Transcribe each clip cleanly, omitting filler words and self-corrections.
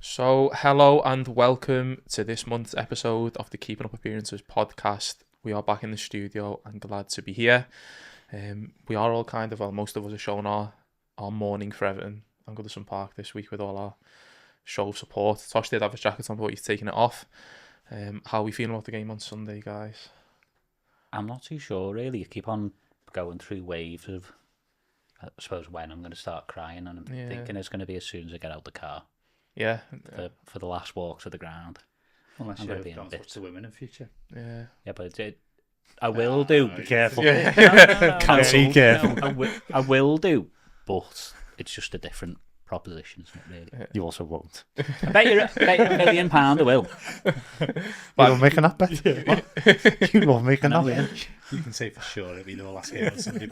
So, hello and welcome to this month's episode of the Keeping Up Appearances podcast. We are back in the studio and glad to be here. We are all most of us are showing our mourning for Everton and Goodison Park this week with all our show of support. Tosh did have his jacket on, but he's taking it off. How are we feeling about the game on Sunday, guys? I'm not too sure, really. I keep on going through waves of, I suppose, when I'm going to start crying, and I'm thinking it's going to be as soon as I get out the car. Yeah. For the last walk to the ground. Unless you're going to watch the women in future. Yeah. Yeah, but I will do. Be careful. No. Be careful. No, I will do, but it's just a different proposition, isn't it, really? You also won't. I bet you £1 million I will. You love making that bet? You love making that bet? You can say for sure it'll be the last game on Sunday.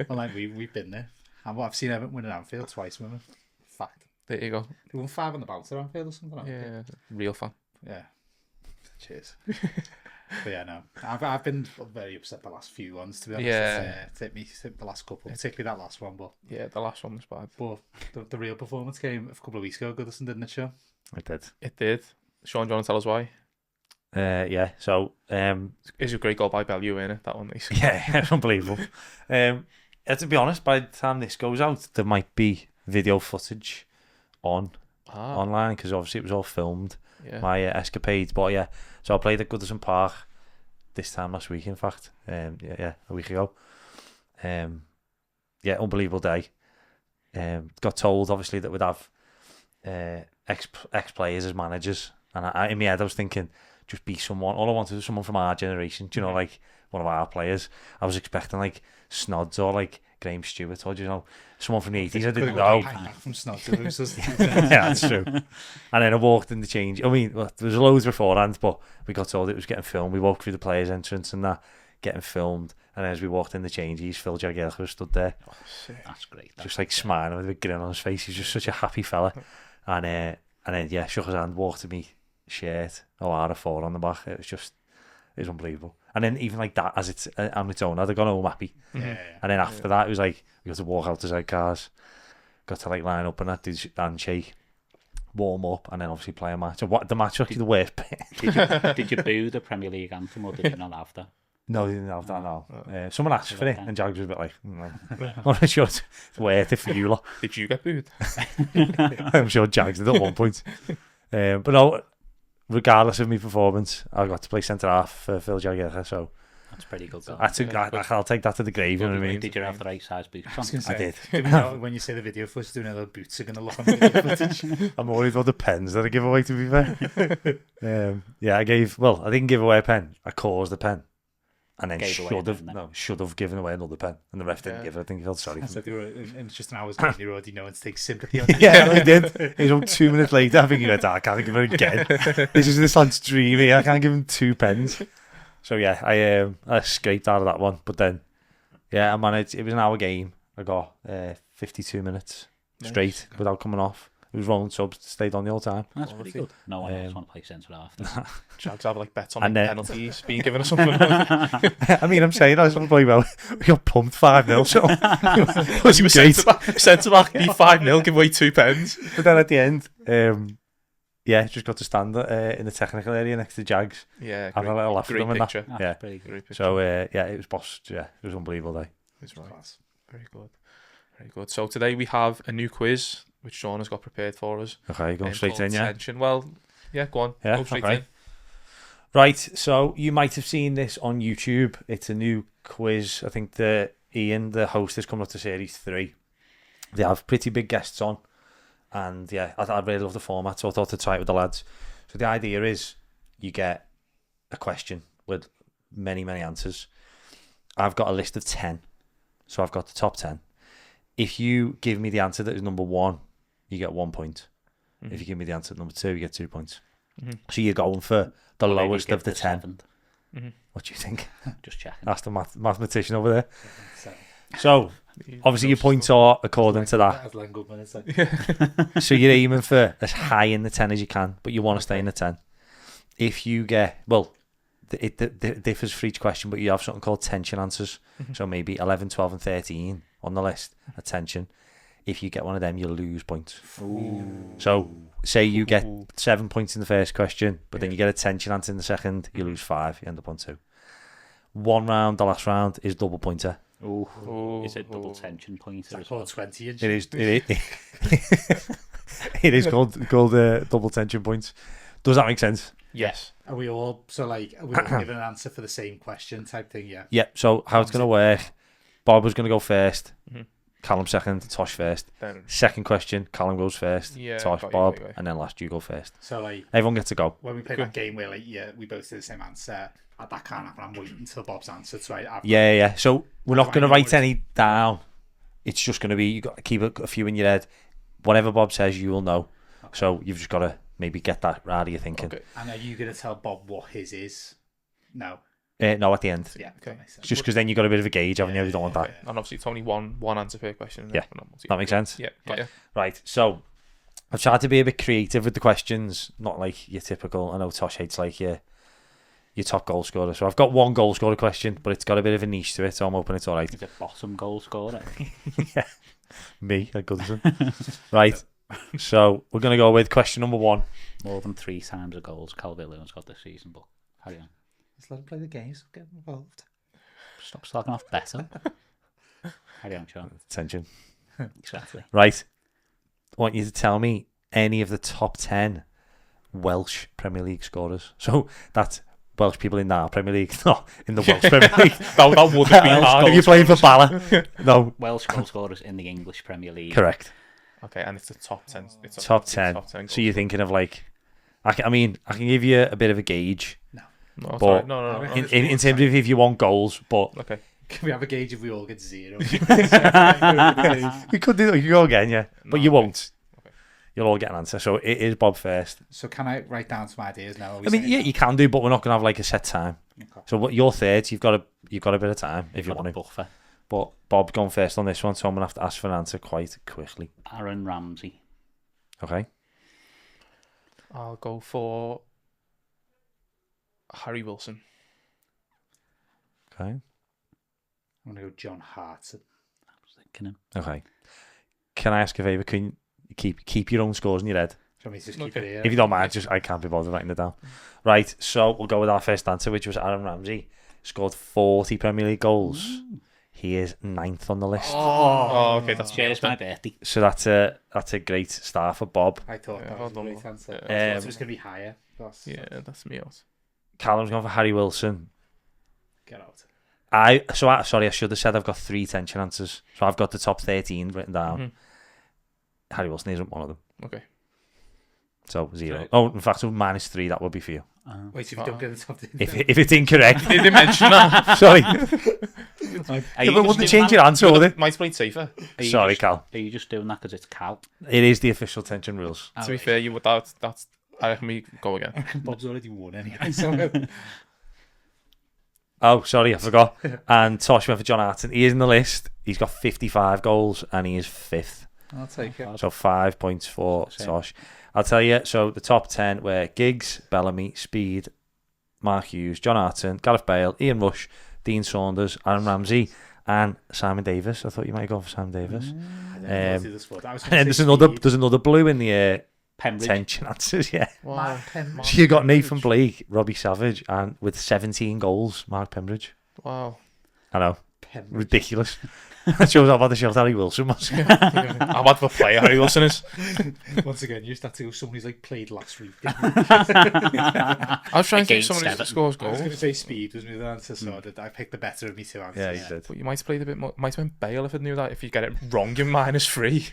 Well, like we've been there. I've seen Everton win at Anfield twice, women. Fact. There you go. They won 5 on the bounce at Anfield or something. Yeah, real fun. Yeah. Cheers. But yeah, no. I've been very upset the last few ones, to be honest. Yeah. It's hit me the last couple, particularly that last one. But yeah, the last one was bad. But the real performance came a couple of weeks ago. Goodison, didn't it, Shaun? It did. It did. Shaun, do you want to tell us why? Yeah, so... It's a great goal by Bellew, isn't it? That one. Yeah, it's unbelievable. To be honest, by the time this goes out, there might be video footage online, because obviously it was all filmed, my escapades. But yeah, so I played at Goodison Park this time last week, in fact. A week ago. Unbelievable day. Got told, obviously, that we'd have ex-players as managers. And in my head, I was thinking, just be someone. All I wanted was someone from our generation. Do you know, like one of our players. I was expecting like Snods or like Graham Stewart or, someone from the 80s. I didn't know. From Snods. Yeah, that's true. And then I walked in the change. I mean, there was loads beforehand, but we got told it was getting filmed. We walked through the players' entrance and that, getting filmed. And as we walked in the changes, Phil Jagielka stood there. Oh, shit. That's great. Just like smiling with a big grin on his face. He's just such a happy fella. And then shook his hand, walked to me shirt, Alara 4 on the back. It was unbelievable. And then even like that, as it's on its own, I'd have gone home happy. Yeah. And then after that, it was like we got to walk out to side cars, got to like line up and that, do handshake, warm up, and then obviously play a match. So the match was actually the worst bit. Did you boo the Premier League anthem, or did you not have that? No, they didn't have that. No, someone asked for it, and Jags was a bit like, "I'm not sure it's worth it for you lot." Did you get booed? I'm sure Jags did at one point. But no, regardless of my performance, I got to play centre half for Phil Jagielka, so That's pretty good. I'll take that to the grave. You know what I mean? Did you have the right size boots on? I did. Do we know when you say the video footage, do we know the boots are going to look on the video footage? I'm worried about the pens that I give away, to be fair. I didn't give away a pen. I caused a pen. And then should have given away another pen. And the ref didn't give it. I think he felt sorry for So me. they were, and it's just an hour's game, you're already knowing to take sympathy on it. Yeah, he did. It was about 2 minutes later. I think he went, I can't give him again. This lad's dreamy. I can't give him 2 pens. So yeah, I escaped out of that one. But then, I managed. It was an hour game. I got 52 minutes straight without coming off. It was rolling subs, stayed on the whole time. That's pretty good. No one else want to play centre half. Jags have like bets on And penalties being given or something. I mean, I'm saying I just want to play well. We got pumped 5-0, so it was great. Centre back, be 5-0, give away 2 pens. But then at the end, just got to stand in the technical area next to Jags. Yeah, having a little laugh with them and picture. that. That's pretty good. Great picture. So it was boss. Yeah, it was an unbelievable day. It's right. Very good. Very good. So today we have a new quiz which Shaun has got prepared for us. Okay, going straight in, yeah. Tension. Well, yeah, go on. Yeah, go straight okay. in. Right, so you might have seen this on YouTube. It's a new quiz. I think Ian, the host, is coming up to series 3. They have pretty big guests on, and I really love the format, so I thought to try it with the lads. So the idea is you get a question with many, many answers. I've got a list of 10, so I've got the top 10. If you give me the answer that is number 1, you get 1 point. Mm-hmm. If you give me the answer number 2, you get 2 points. Mm-hmm. So you're going for the lowest of the 10. Mm-hmm. What do you think? Just checking. That's the mathematician over there. So obviously your points are according to that. So you're aiming for as high in the 10 as you can, but you want to stay in the 10. If you get, it differs for each question, but you have something called tension answers. Mm-hmm. So maybe 11, 12 and 13 on the list are tension. If you get one of them, you lose points. So say you get 7 points in the first question, but then you get a tension answer in the second, you lose 5. You end up on 2. One round, the last round, is double pointer. Is it double tension pointer? It's called 20 inch. It is called double tension points. Does that make sense? Yes. Are we all given an answer for the same question type thing? Yeah. Yeah. So how it's going to work? Bob was going to go first. Callum second. Tosh first. Then, Second question. Callum goes first. Yeah, Tosh, got you, Bob, got you. and then last you go first. So Everyone gets to go. when we play that game where we both do the same answer, that can't happen. I'm waiting until Bob's answer. So Yeah. So we're not going to know write what any down. It's just going to be, you got to keep a few in your head. Whatever Bob says, you will know. Okay. So you've just got to maybe get that out of your thinking. Okay. And are you going to tell Bob what his is? No. No, at the end. Yeah. Okay. It's just because then you've got a bit of a gauge, haven't you? You don't want that. And obviously it's only one answer per question. Yeah. That makes sense? Yeah. Got you. Right. So I've tried to be a bit creative with the questions, not like your typical, I know Tosh hates like your top goal scorer. So I've got one goal scorer question, but it's got a bit of a niche to it, so I'm hoping it's all right. Is it bottom goal scorer? Yeah. Me at Goodison. Right. So we're going to go with question number 1. More than 3 times the goals Calvert-Lewin's got this season, but carry on. Just let him play the games. Get involved. Stop starting off better. Carry on, Shaun. Attention. Exactly. Right. I want you to tell me any of the top 10 Welsh Premier League scorers. So that's Welsh people in our Premier League, not in the Welsh Premier League. that would have been hard. If you're playing for Bala. No. Welsh goal scorers in the English Premier League. Correct. Okay, and it's the top 10. It's Top 10. So you're thinking of like, I can give you a bit of a gauge. No, but sorry. No. In terms of if you want goals, but Okay. Can we have a gauge if we all get 0? you could do that. You go again, yeah, but you won't. Okay. You'll all get an answer. So it is Bob first. So can I write down some ideas now? I mean, yeah, you can do, but we're not going to have like a set time. Okay. So what your third, you've got a bit of time if you want to. Buffer. But Bob's gone first on this one, so I'm going to have to ask for an answer quite quickly. Aaron Ramsey. Okay. I'll go for Harry Wilson. Okay. I'm going to go John Hartson. I was thinking him. Okay. Can I ask a favour? Can you keep your own scores in your head? Do you want me to just keep it here? If you don't mind, I can't be bothered writing it down. Right, so we'll go with our first answer, which was Aaron Ramsey. Scored 40 Premier League goals. He is 9th on the list. Oh, okay. That's Cheers, my birthday. So that's a great start for Bob. I thought that was a great answer. Yeah. I thought it was going to be higher. That's me out. Callum's gone for Harry Wilson. Get out. Sorry, I should have said I've got 3 tension answers. So I've got the top 13 written down. Harry Wilson isn't one of them. Okay. So 0. Right. Oh, in fact, so -3, that would be for you. Wait, if you don't get the top 10. If it's incorrect. Did they mention that? Sorry. Are Yeah, but wouldn't change your answer, would it? Might play safer. Sorry, Cal. Are you just doing that because it's Cal? It is the official tension rules. To be fair, you would that's I reckon we go again. Bob's already won anyway. So Oh, sorry, I forgot. And Tosh went for John Hartson. He is in the list. He's got 55 goals and he is 5th. I'll take it. So 5 points for Same. Tosh. I'll tell you, so the top 10 were Giggs, Bellamy, Speed, Mark Hughes, John Hartson, Gareth Bale, Ian Rush, Dean Saunders, Aaron Ramsey, and Simon Davis. I thought you might have gone for Simon Davis. And then there's another blue in the Pembridge. tension answers, yeah. Wow. So you got Nathan Blake, Robbie Savage, and with 17 goals, Mark Pembridge. Wow. I know, ridiculous. That shows how bad the show Harry Wilson was. How bad of a player Harry Wilson is. Once again, you start to go, somebody's like played last week. I was trying to think Against somebody Everton. that scores I was going goals. to say Speed was my other answer, so I picked the better of me 2 answers. Yeah, he did. But you might have played a bit more. Might have been Bale if I knew that. If you get it wrong, you're -3.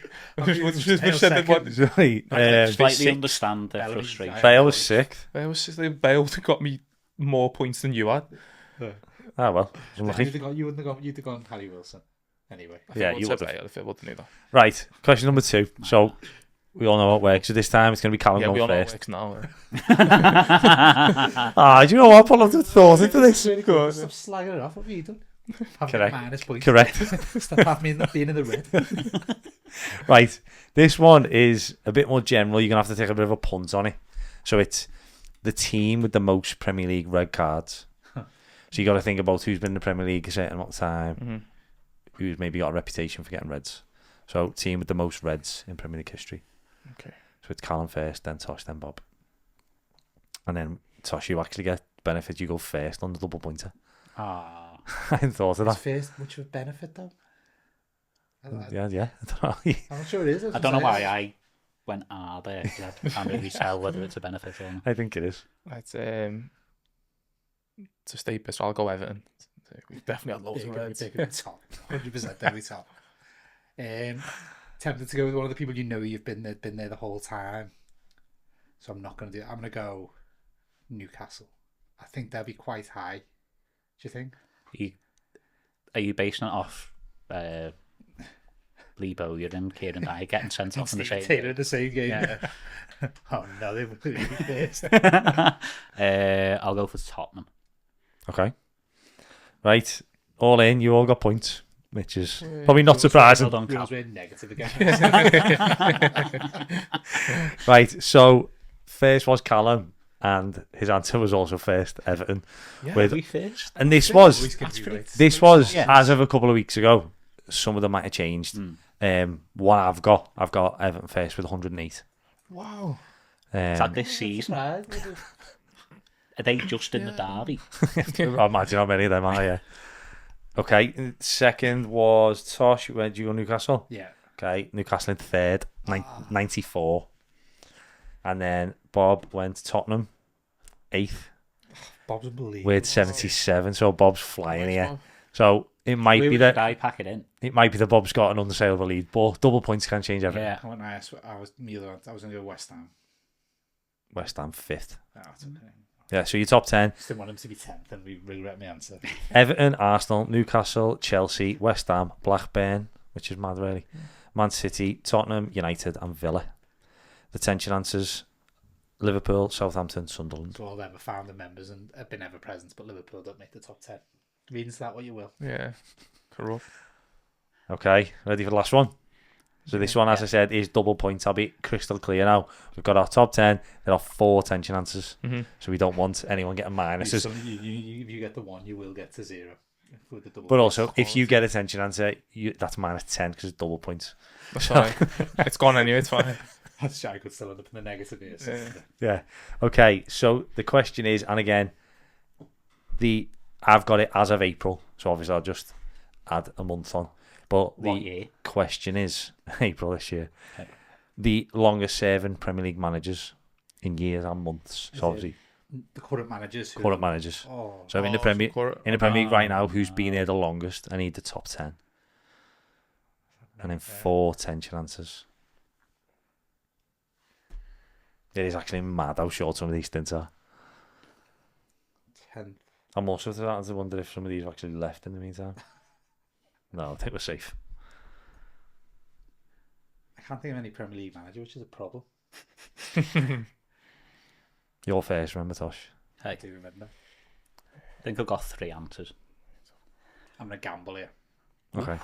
Right, Slightly understand the frustration. Bale was 6th. Bale was just like, Bale got me more points than you had. Ah, well, I'm lucky. You'd have gone Harry Wilson. Anyway. Yeah, I would you have would said Bale if I would have knew that. Right, question number 2. So we all know how it works. So this time it's going to be Callum Yeah, we all going know it first. works now. Do you know what? I put a lot of thought into this. Stop slagging it off. What have you done? Correct. Minus points. Correct. Stop having me being in the red. Right, this one is a bit more general. You're going to have to take a bit of a punt on it. So it's the team with the most Premier League red cards. So you got to think about who's been in the Premier League a certain amount of time, who's maybe got a reputation for getting reds. So team with the most reds in Premier League history. Okay. So it's Callum first, then Tosh, then Bob. And then Tosh, you actually get benefit. You go first on the double pointer. Ah, I hadn't thought of It's that. first, much of a benefit though. Yeah. I don't know. I'm not sure it is. I don't know why I went there. 'Cause I can't really tell whether it's a benefit or not. I think it is. It's to stay pissed, I'll go Everton. We've definitely had loads of reds. Top, 100% definitely top. Tempted to go with one of the people you know you've been there the whole time. So I'm not going to do it. I'm going to go Newcastle. I think they'll be quite high. Do you think? Are you basing it off Lee Bowyer and Kieran Dyer getting sent off in the same Taylor game? in the same game. Yeah. Yeah. Oh no, they would be first. I'll go for Tottenham. Okay. Right. All in. You all got points, which is probably not surprising. Well done, Cal. Rules were negative again. Right. So first was Callum, and his answer was also first Everton. Yeah, With We first. and this Always was can be right. yeah. As of a couple of weeks ago. Some of them might have changed. One I've got Everton first with 108. wow. Is that this season? Are they just in the derby? I imagine how many of them are. Yeah. Okay. Second was Tosh. Where did you go? Newcastle. Yeah. Okay. Newcastle in third, 94. And then Bob went Tottenham, 8th Bob's unbelievable. with 77. So Bob's flying here. So it might Where be should that I pack it in? it might be that Bob's got an unassailable lead, but double points can change everything. Yeah. I went nice. I was going to go West Ham. West Ham 5th. Oh, it's okay. Yeah. So your top 10: Just didn't want him to be 10th and we regret my answer. Everton, Arsenal, Newcastle, Chelsea, West Ham, Blackburn, which is mad really, Man City, Tottenham, United, and Villa. The tension answers: Liverpool, Southampton, Sunderland. So all them are founder members and have been ever present, but Liverpool don't make the top 10. Read into that what you will. Yeah. Corrupt. Okay, ready for the last one? So this one, as I said, is double points. I'll be crystal clear now. We've got our top 10. There are 4 tension answers. So we don't want anyone getting minuses. If you get the 1, you will get to 0. With the double But points. also, if you get a tension answer, that's minus 10 because it's double points. That's all right. It's gone anyway, it's fine. That's shy could still end up in the negative here. So. Yeah. Yeah. Okay, so the question is, and again, I've got it as of April, so obviously I'll just add a month on. But What the year? question is, April this year, Okay. the longest serving Premier League managers in years and months. Is So it obviously, The current managers. current managers. Oh, So in the Premier League right now, who's been here the longest? I need the top 10. And then 4 tension answers. It is actually mad how short some of these stints are. 10th. I'm also starting to wonder if some of these have actually left in the meantime. No, I think we're safe. I can't think of any Premier League manager, which is a problem. You're first, remember, Tosh? I Hey, do remember. I think I've got 3 answers. I'm going to gamble here. Okay.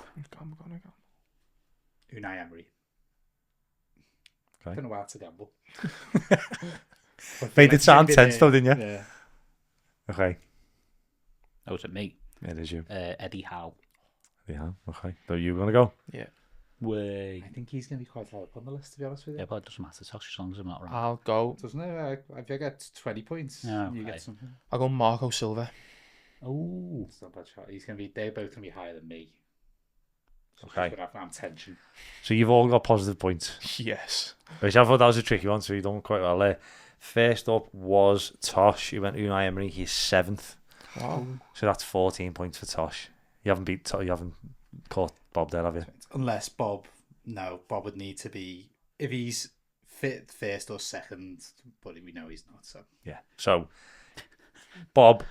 Unai Emery. Okay. Don't know how to gamble. Made it sound tense though, didn't you? Yeah. Okay. Oh, is it me? It is you. Eddie Howe. Yeah, okay. So you going to go? Yeah. Way. I think he's going to be quite high up on the list, to be honest with you. Yeah, but it doesn't matter. Tosh, as long as I'm not wrong. I'll go. Doesn't it? If I get 20 points, Yeah, you okay. get something. I'll go Marco Silva. Oh. It's not a bad shot. He's going to be. They're both going to be higher than me. So Okay. He's going to have tension. So you've all got positive points. Yes. Which I thought that was a tricky one, so you've done quite well there. First up was Tosh. He went Unai Emery. He's 7th. Wow. So that's 14 points for Tosh. You haven't caught Bob there, have you? Unless Bob. No, Bob would need to be. If he's fit first or second, but we know he's not. So Yeah. So Bob,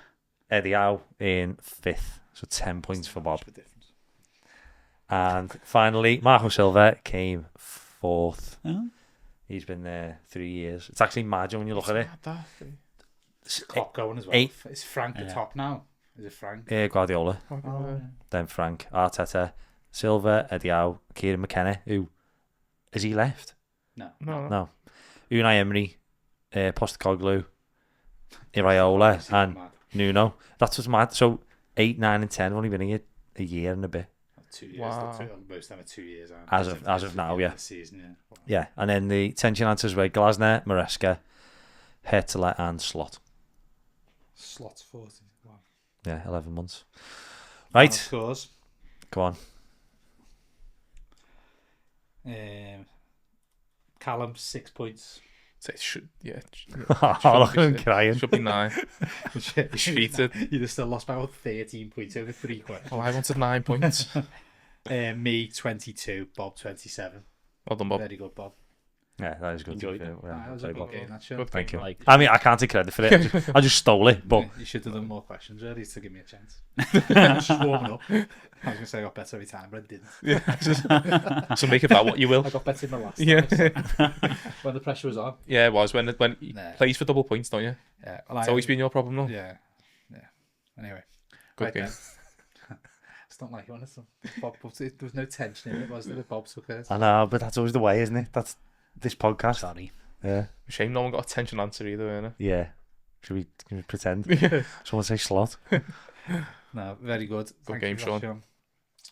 Eddie Howe in 5th. So 10 points for Bob. Much of a difference. And finally, Marco Silva came 4th. Oh. He's been there 3 years. It's actually mad when you look at it. Clock going as well. 8. Is Frank the top now? Is it Frank? Guardiola, then Frank, Arteta, Silva, Eddie Howe, Kieran McKenna, who, has he left? No. No. Unai Emery, Postecoglou, Iraola, and Mad. Nuno. That's what's mad. So 8, 9 and 10 have only been here a year and a bit. 2 years. Wow. Most of them are 2 years. Aren't they? As of now, yeah. This season, yeah. Yeah, and then the tension answers were Glasner, Maresca, Hertler, and Slot. Slot's 40. Wow. Yeah, 11 months. Right, Scores. go on. Callum 6 points. So it should, Oh, look at him crying. Should be 9. Cheated. You'd have still lost by about 13 points over 3 questions. Oh, I wanted 9 points. Me 22, Bob 27. Well done, Bob. Very good, Bob. Yeah, that is good. Enjoyed to be it. fair. Yeah, That was very a good. good game, that show. Good Thank you. Like, I mean, I can't take credit for it. I just stole it, but You should have done more questions, really, to give me a chance. Just warming up. I was going to say I got better every time, but I didn't. Yeah. So make it about what you will. I got better in the last Yeah. time, so. When the pressure was on. Yeah, it was when he Nah. plays for double points, don't you? Yeah, well, It's always been your problem, though. Yeah. Anyway. Good Right game. then. I just don't like it, honestly. Bob, there was no tension in it, was there, with Bob took it? I know, but that's always the way, isn't it? That's this podcast. sorry. Yeah, Shame no one got a tension answer either, innit? yeah. Can we pretend? Yeah. Someone say Slot. No, very good. Thank game, you for that, Shaun.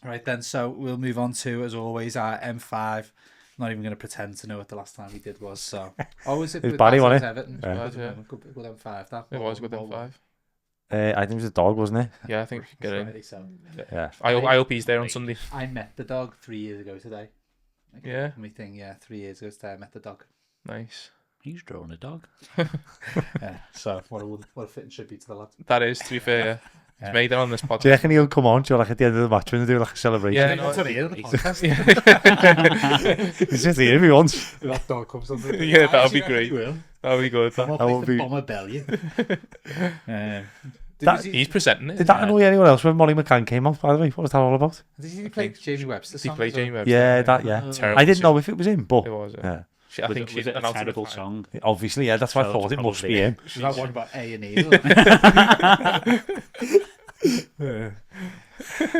Right then, so we'll move on to, as always, our M5. Not even going to pretend to know what the last time we did was. So, was it? It was Barry, wasn't it? Everton. Yeah. It was, yeah. Good M5. That. It was good What- M5. I think it was a dog, wasn't it? Yeah, I think we should get in. Friday, so. Yeah. I hope he's there on Sunday. I met the dog 3 years ago today. Yeah. My thing, yeah, 3 years ago today I met the dog. Nice. He's drawn a dog. Yeah. So what a fitting tribute to the lad. That is, to be fair, yeah. Yeah. He's made it on this Do podcast. you reckon he'll come on, like at the end of the match when they do like a celebration? Yeah, That's what he is, the podcast. He's just here if he wants. That dog comes on. The... Yeah, that would be I great. actually will. That would be good. Come up That with would the be- bomber belly. He's presenting it. Did that annoy anyone else when Molly McCann came off, by the way? What was that all about? Did he play Jamie Webster? He played Jamie Webster. Yeah, that, yeah. Terrible I didn't shit. know if it was him, but It was. yeah. I think Was she's it a announced terrible at the time. song? Obviously, yeah, that's why I So thought it must be him. Was that one about A&E?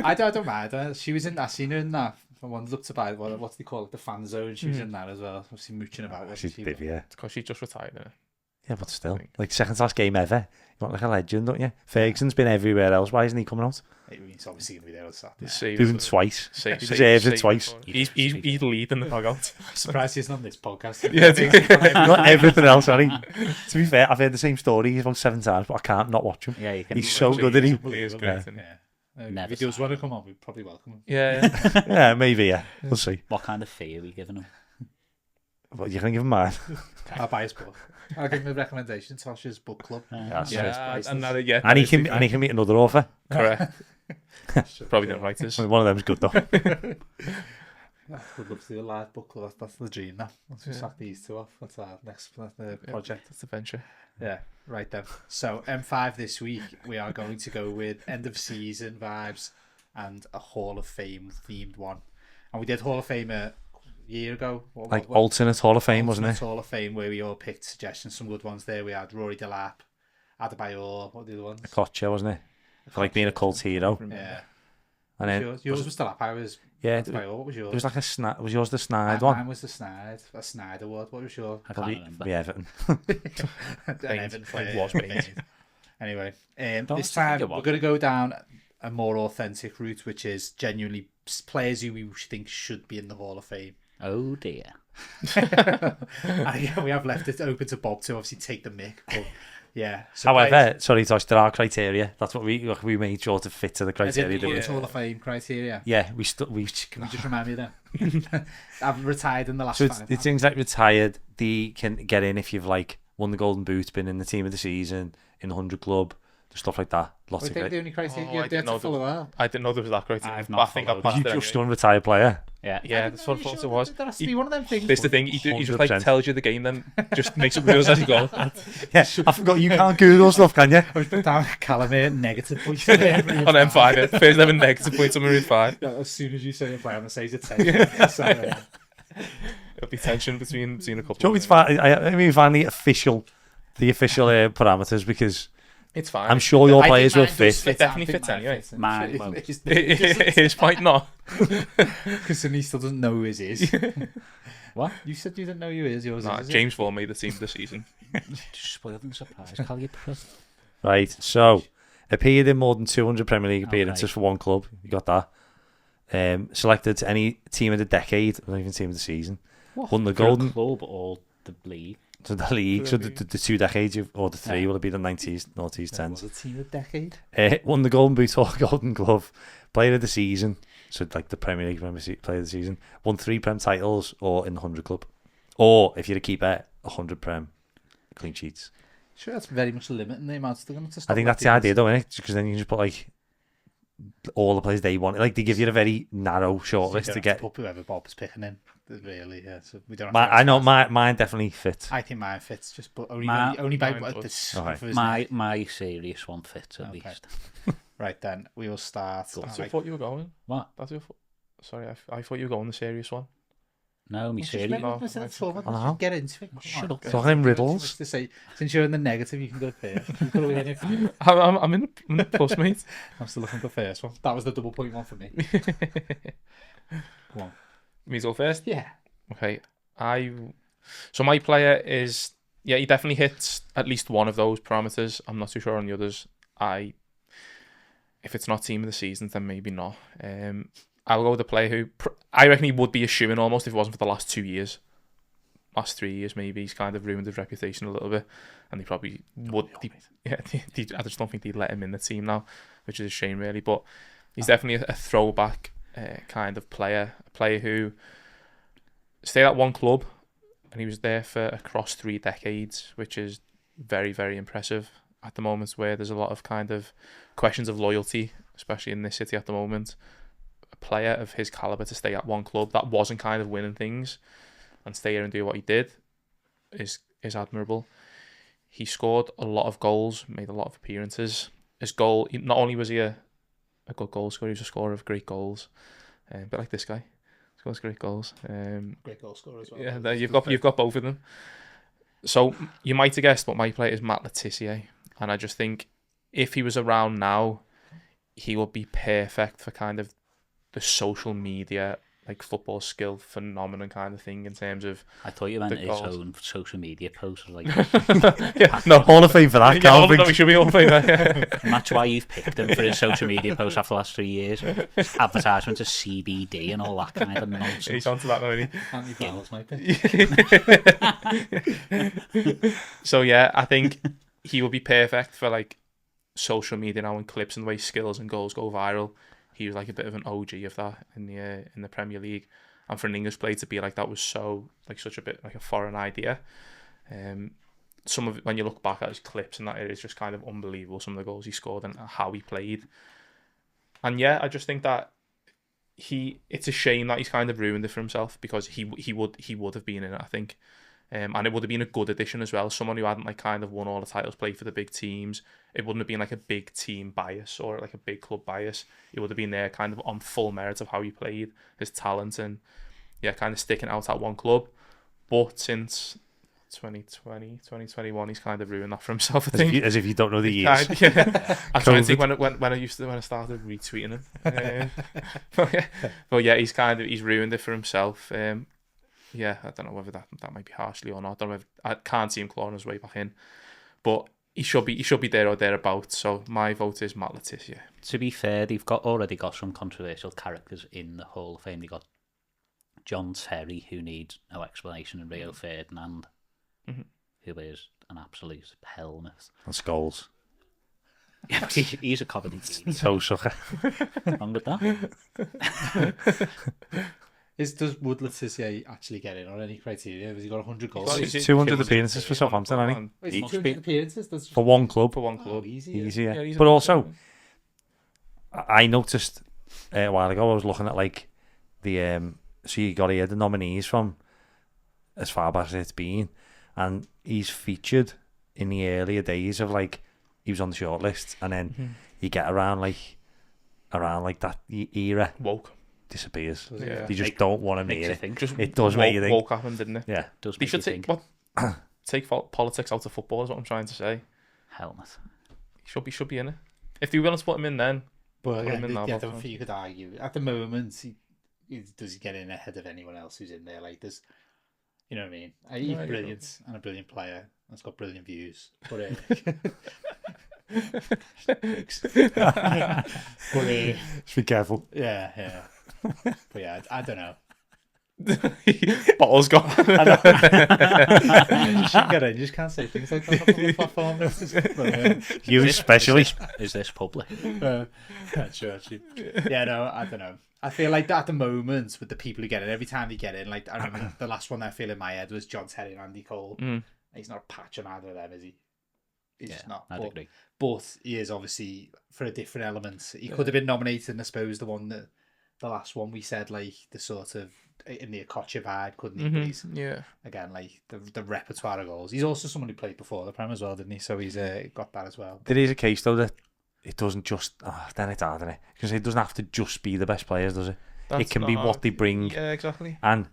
I don't mind. She was in that. Seen her in that. Someone looked about what do they call it? The fan zone. She was in that as well. Obviously mooching about. She's She big, yeah. Because she just retired, innit? Yeah, but still. think. Like, second last game ever. You want like a legend, don't you? Ferguson's been everywhere else. Why isn't he coming out? It's obviously going to be there on Saturday. Saved Doing it. twice. He deserves it twice. He's leading the dugout. Surprised he's not on this podcast. Yeah, Not everything else, Harry. To be fair, I've heard the same story about 7 times, but I can't not watch him. Yeah, you can. He's so good, isn't he? He is great, isn't he? Yeah. Never If he does saw want to come on, we'd probably welcome him. Yeah. Yeah, maybe, yeah. We'll see. What kind of fee are we giving him? But you can give him mine. I'll buy his book. I'll give him a recommendation. Tosh's book club. That's Yeah, it. and that, yeah. And he can meet another author. Correct. Probably don't write this. One of them's good, though. Would love to do a live book club. That's the dream. That. Once we sack these two off, that's our next project. That's the venture. Yeah, right then. So M5 this week, we are going to go with end of season vibes and a Hall of Fame themed one. And we did Hall of Fame a year ago. Like alternate Hall of Fame, wasn't it? Hall of Fame, where we all picked suggestions, some good ones there. We had Rory Delap, Adebayor, what were the other ones? Kocha, wasn't it? For like being a cult hero. Yeah. And then Yours was Delap, I was yeah, Adebayor. What was yours? it was like a snide. Was yours the snide one? Mine was the Snide award. What was yours? I can't remember. Yeah, Everton. It was Baines. Anyway, Don't this think time it we're was. going to go down a more authentic route, which is genuinely players who we think should be in the Hall of Fame. Oh dear. We have left it open to Bob to obviously take the mick. But yeah. So However, sorry, Tosh, there are criteria. That's what we made sure to fit to the players, criteria. is it didn't the Hall of Fame criteria? we? Yeah, Can you just remind me then? I've retired in the last So it's 5. it's things like retired. They can get in if you've like won the Golden Boot, been in the team of the season, in the 100 club, stuff like that. Lots of the great. only criteria Oh, you I have didn't to know follow out. I didn't know there was that criteria. I've but not I think I followed passed You it just anyway. done retired player. Yeah. Yeah, that's what I thought it was. There has to be one of them things. This the thing, he just like 100%. tells you the game, then just makes up rules as he goes. Yeah, I forgot you can't Google stuff, can you? I was put down Calamere negative points. On M5, yeah. First 11 negative points on Marooned 5. Yeah, as soon as you say a player, I'm going to say it's a 10. So, There'll be tension between a couple. Do you want me to find? I mean, find the official parameters because It's fine. I'm sure your I think players will mine does fit. It definitely fits anyway. Mine won't. His might not. Because then he still doesn't know who his is. What? You said you didn't know who his yours Nah, is. James Vaughan made the team this season. Just spoiled the surprise. Call you prick. Right, so appeared in more than 200 Premier League Okay. appearances for one club. You got that. Selected to any team of the decade, not even team of the season. What? Won the For a golden. club or the league? So the league, so the 2 decades, or the 3 Yeah. will it be the 90s, noughties, That was 10s. a team of the decade. Won the Golden Boot or Golden Glove, Player of the Season, so like the Premier League Player of the Season. Won 3 Prem titles, or in the 100 Club, or if you're a keeper, 100 Prem clean sheets. Sure, that's very much limiting the amount they're going to stop. I think that's the idea, though, isn't it? Because then you can just put like all the players they want. Like they give you a very narrow shortlist to get. Put whoever Bob's picking in. Really, yeah. So we don't. I know mine definitely fits. I think mine fits, just but only Mine by does. the scuff Okay. of his neck. My serious one fits at Okay. least. Right then, we will start. That's where I thought you were going. What? That's your. Sorry, I thought you were going the serious one. No, me Just serious. let No, us I talk, know. just get into it. Come Shut on. up. Talking in riddles. To say, since you're in the negative, you can go first. You've got to win it. I'm in the plus, mate. I'm still looking for the first one. That was the double point one for me. Come on. Me go first. Yeah. Okay, so my player is he definitely hits at least one of those parameters. I'm not too sure on the others. If it's not team of the season, then maybe not. I'll go with the player who I reckon he would be a shoo-in almost if it wasn't for the last 2 years, last 3 years maybe. He's kind of ruined his reputation a little bit, and he probably would. I just don't think they'd let him in the team now, which is a shame really. But he's definitely a throwback kind of player, a player who stayed at one club, and he was there for across 3 decades, which is very, very impressive at the moment, where there's a lot of kind of questions of loyalty, especially in this city at the moment. A player of his caliber to stay at one club that wasn't kind of winning things and stay here and do what he did is admirable. He scored a lot of goals, made a lot of appearances. His goal, not only was he a good goal scorer, he was a scorer of great goals. A bit like this guy. Scores great goals. Great goal scorer as well. Yeah, you've got both of them. So you might have guessed, but my player is Matt Letizia, and I just think if he was around now, he would be perfect for kind of the social media, like football skill phenomenon kind of thing in terms of. I thought you meant The his goals. own social media post. Like, No, Hall of Fame for that. Yeah, no, we should be all playing that. and that's why you've picked him for his social media post after the last 3 years. Advertisements of CBD and all that kind of nonsense. He's onto that now, isn't Anti-fouls, might be. So yeah, I think he would be perfect for like social media now and clips and the way skills and goals go viral. He was like a bit of an OG of that in the Premier League, and for an English player to be like that was such a bit like a foreign idea. Some of it, when you look back at his clips and that, it is just kind of unbelievable. Some of the goals he scored and how he played, and yeah, I just think that it's a shame that he's kind of ruined it for himself, because he would have been in it, I think. And it would have been a good addition as well. Someone who hadn't like kind of won all the titles, played for the big teams. It wouldn't have been like a big team bias or like a big club bias. It would have been there kind of on full merit of how he played, his talent, and yeah, kind of sticking out at one club. But since 2020, 2021, he's kind of ruined that for himself, I think. As if you don't know the years. I'm trying to think when I started retweeting him. But yeah, he's ruined it for himself. Yeah, I don't know whether that might be harshly or not. I can't see him clawing his way back in, but he should be there or thereabouts. So my vote is Matt Letizia. To be fair, they've already got some controversial characters in the Hall of Fame. They got John Terry, who needs no explanation, and Rio Ferdinand, who is an absolute helmet. And Scholes. He's a comedy genius. So sucker. Wrong with that? Would Letizia actually get in on any criteria? Has he got 100 goals? Well, He's 200 appearances for Southampton, hasn't Wait, he? 200 appearances? That's For one club. For one club. easy. Easy, yeah. he's But a- also, I noticed a while ago, I was looking at like the so you got here the nominees from as far back as it's been, and he's featured in the earlier days of like he was on the shortlist, and then you get around like that era, woke. disappears. Yeah. You just don't want to Makes meet you it. think. Just It does make you think. woke happened, didn't it? Yeah, Does They make should you take think. take politics out of football is what I'm trying to say. Helmet. He should be in it. If they were willing to put him in then, But Put him in again, now, I but- don't think you could argue. At the moment, does he get in ahead of anyone else who's in there? Like, there's, you know what I mean? He's Yeah, brilliant and a brilliant player. And he's got brilliant views. But, just be careful. yeah. But yeah, I don't know. Bottle's gone. You should get in. You just can't say things like that on the platform. You especially. Is this public? Sure. Yeah, no, I don't know. I feel like that at the moment with the people who get in, every time they get in, like I remember the last one I feel in my head was John Terry and Andy Cole. He's not a patch on either of them, is he? He's just not. I'd agree. But he is obviously for a different element. He could have been nominated, and I suppose the last one we said, like the sort of in the Okocha vibe, couldn't he? But he's, again, like the repertoire of goals. He's also someone who played before the Prem as well, didn't he? So he's got that as well. There is a case though that it doesn't just then it's hard, isn't it? Because it doesn't have to just be the best players, does it? It can be what they bring. Yeah, exactly. And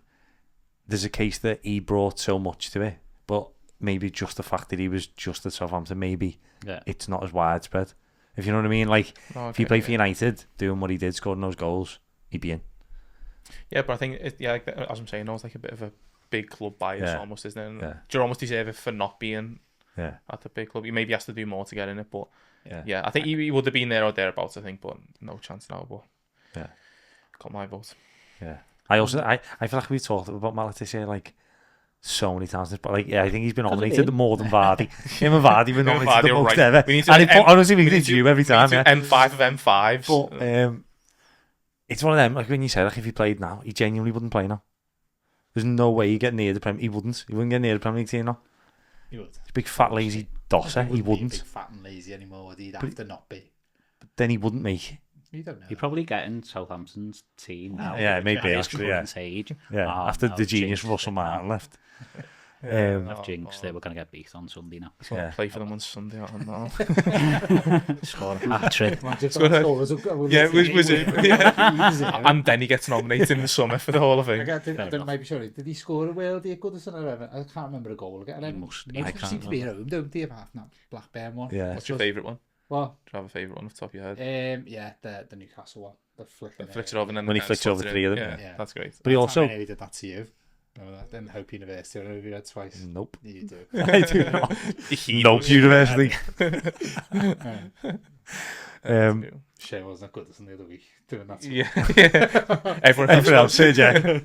there's a case that he brought so much to it, but maybe just the fact that he was just at Southampton, maybe it's not as widespread. If you know what I mean, like if he played for United, doing what he did, scoring those goals, he'd be in. Yeah, but I think as I'm saying, it was like a bit of a big club bias almost, isn't it? Yeah. Do you almost deserve it for not being at the big club? He maybe has to do more to get in it, but I think he would have been there or thereabouts, I think, but no chance now. But got my vote. Yeah, I feel like we talked about Matt Letizia like so many times, but like I think he's been nominated more than Vardy. Him and Vardy were nominated the most ever. We need to honestly, we need to do every time. M5 of M5s. But it's one of them. Like when you say, like if he played now, he genuinely wouldn't play now. There's no way he'd get near the Premier. He wouldn't get near the Premier League team now. He would. He's a big fat lazy dosser. He wouldn't. Be big fat and lazy anymore. He'd have to not be. But then he wouldn't make it. You don't know. He'd probably get in Southampton's team now. Yeah, maybe actually. Yeah. Age. After the genius Russell Martin left. I've jinxed it. We're going to get beat on Sunday now. Play for them on Sunday. I don't know. Score a hat-trick. Was it? Yeah. And then he gets nominated in the summer for the Hall of Fame. I don't know, maybe sure. Did he score a worldie at Goodison or ever? I can't remember a goal again. He seems to be at home, don't he? Apart from that Blackburn one. Yeah. What's your favourite one? What? Do you have a favourite one off the top of your head? Yeah, the Newcastle one. The flicks it over and then when he flicks over three of them. Yeah, that's great. But he also he did that to you. In Hope University, I don't know if you read twice. Nope. You do. I do not. Nope University. Shaun wasn't good the other week doing that. Yeah. Everyone else said, yeah.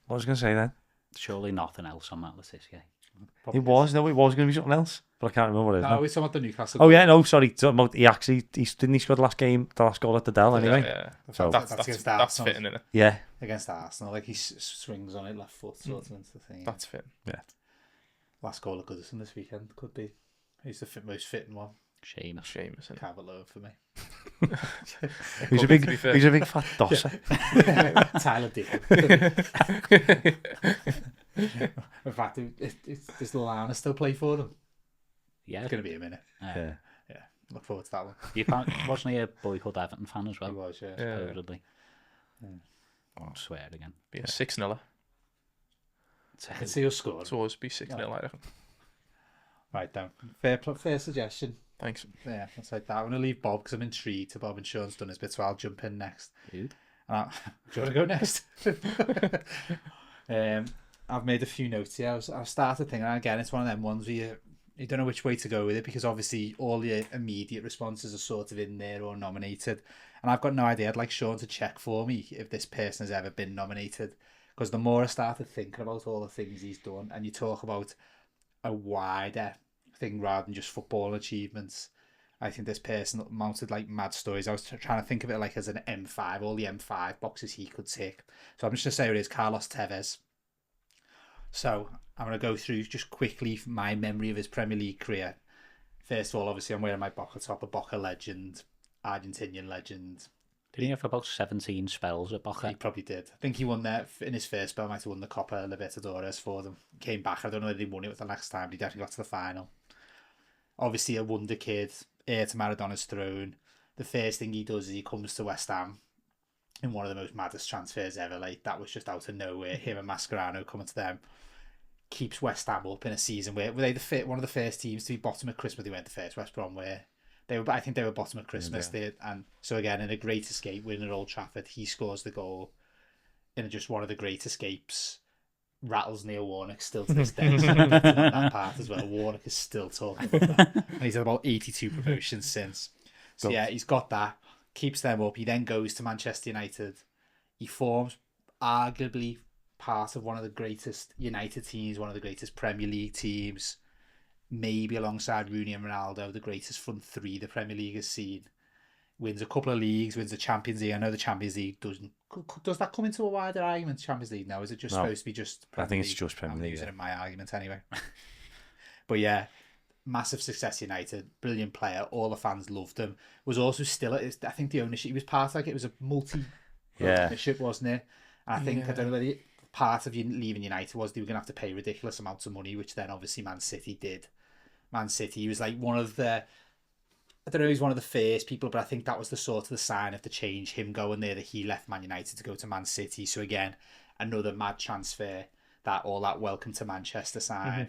What was I going to say then? Surely nothing else on that Letizia. It was going to be something else, but I can't remember what it is. No, we're talking about the Newcastle. Oh yeah, no, sorry. He actually didn't he score the last goal at the Dell anyway. Yeah. So that's fitting, isn't it? Yeah. Against Arsenal, like he swings on it left foot sort of into the thing. That's fitting. Yeah. Last goal at Goodison this weekend could be. He's the most fitting one. Seamus. Can't be low for me. He's a big fat dosser. Tyler Dickon. In fact, does Lallana still play for them? Yeah. It's going to be a minute. Yeah. Look forward to that one. Wasn't he a boyhood Everton fan as well? He was, yeah. Supposedly. I'll swear again. Be a 6-0. I can see your score. It's always be 6-0, I reckon. Right, down. Fair suggestion. Thanks. Yeah, that's like that. I'm going to leave Bob because I'm intrigued. Bob and Sean's done his bit, so I'll jump in next. Dude. Do you want to go next? I've made a few notes here. I've started thinking, and again, it's one of them ones where you don't know which way to go with it because obviously all the immediate responses are sort of in there or nominated. And I've got no idea. I'd like Shaun to check for me if this person has ever been nominated. Because the more I started thinking about all the things he's done, and you talk about a wider thing rather than just football achievements, I think this person mounted like mad stories. I was trying to think of it like as an M5, all the M5 boxes he could tick. So I'm just going to say it is Carlos Tevez. So I'm going to go through just quickly my memory of his Premier League career. First of all, obviously I'm wearing my Boca top, a Boca legend, Argentinian legend. Did he have about 17 spells at Boca? He probably did. I think he won there in his first spell. Might have won the Copa Libertadores for them. Came back. I don't know if he won it the next time, but he definitely got to the final. Obviously a wonder kid, heir to Maradona's throne. The first thing he does is he comes to West Ham in one of the most maddest transfers ever. Like that was just out of nowhere. Him and Mascherano coming to them. Keeps West Ham up in a season where were they one of the first teams to be bottom of Christmas? They went to first. West Brom where I think they were bottom of Christmas. Yeah. And so again, in a great escape, winning at Old Trafford, he scores the goal in just one of the great escapes. Rattles Neil Warnock still to this day. That part as well. Warnock is still talking about that. And he's had about 82 promotions since. So yeah, he's got that. keeps them up. He then goes to Manchester United. He forms arguably part of one of the greatest United teams, one of the greatest Premier League teams, maybe alongside Rooney and Ronaldo, the greatest front three the Premier League has seen. Wins a couple of leagues, wins the Champions League. I know the Champions League does that come into a wider argument, Champions League? No, is it just supposed to be just Premier I think League? it's just Premier League. I'm using it in my argument anyway. But yeah, massive success United, brilliant player. All the fans loved him. Was also still, I think the ownership, he was part, like it was a ownership, wasn't it? And I think, I don't know whether part of you leaving United was they were going to have to pay ridiculous amounts of money, which then obviously Man City did. Man City, he was like one of the, I don't know, he's one of the first people, but I think that was the sort of the sign of the change, him going there, that he left Man United to go to Man City. So again, another mad transfer, that all that welcome to Manchester sign.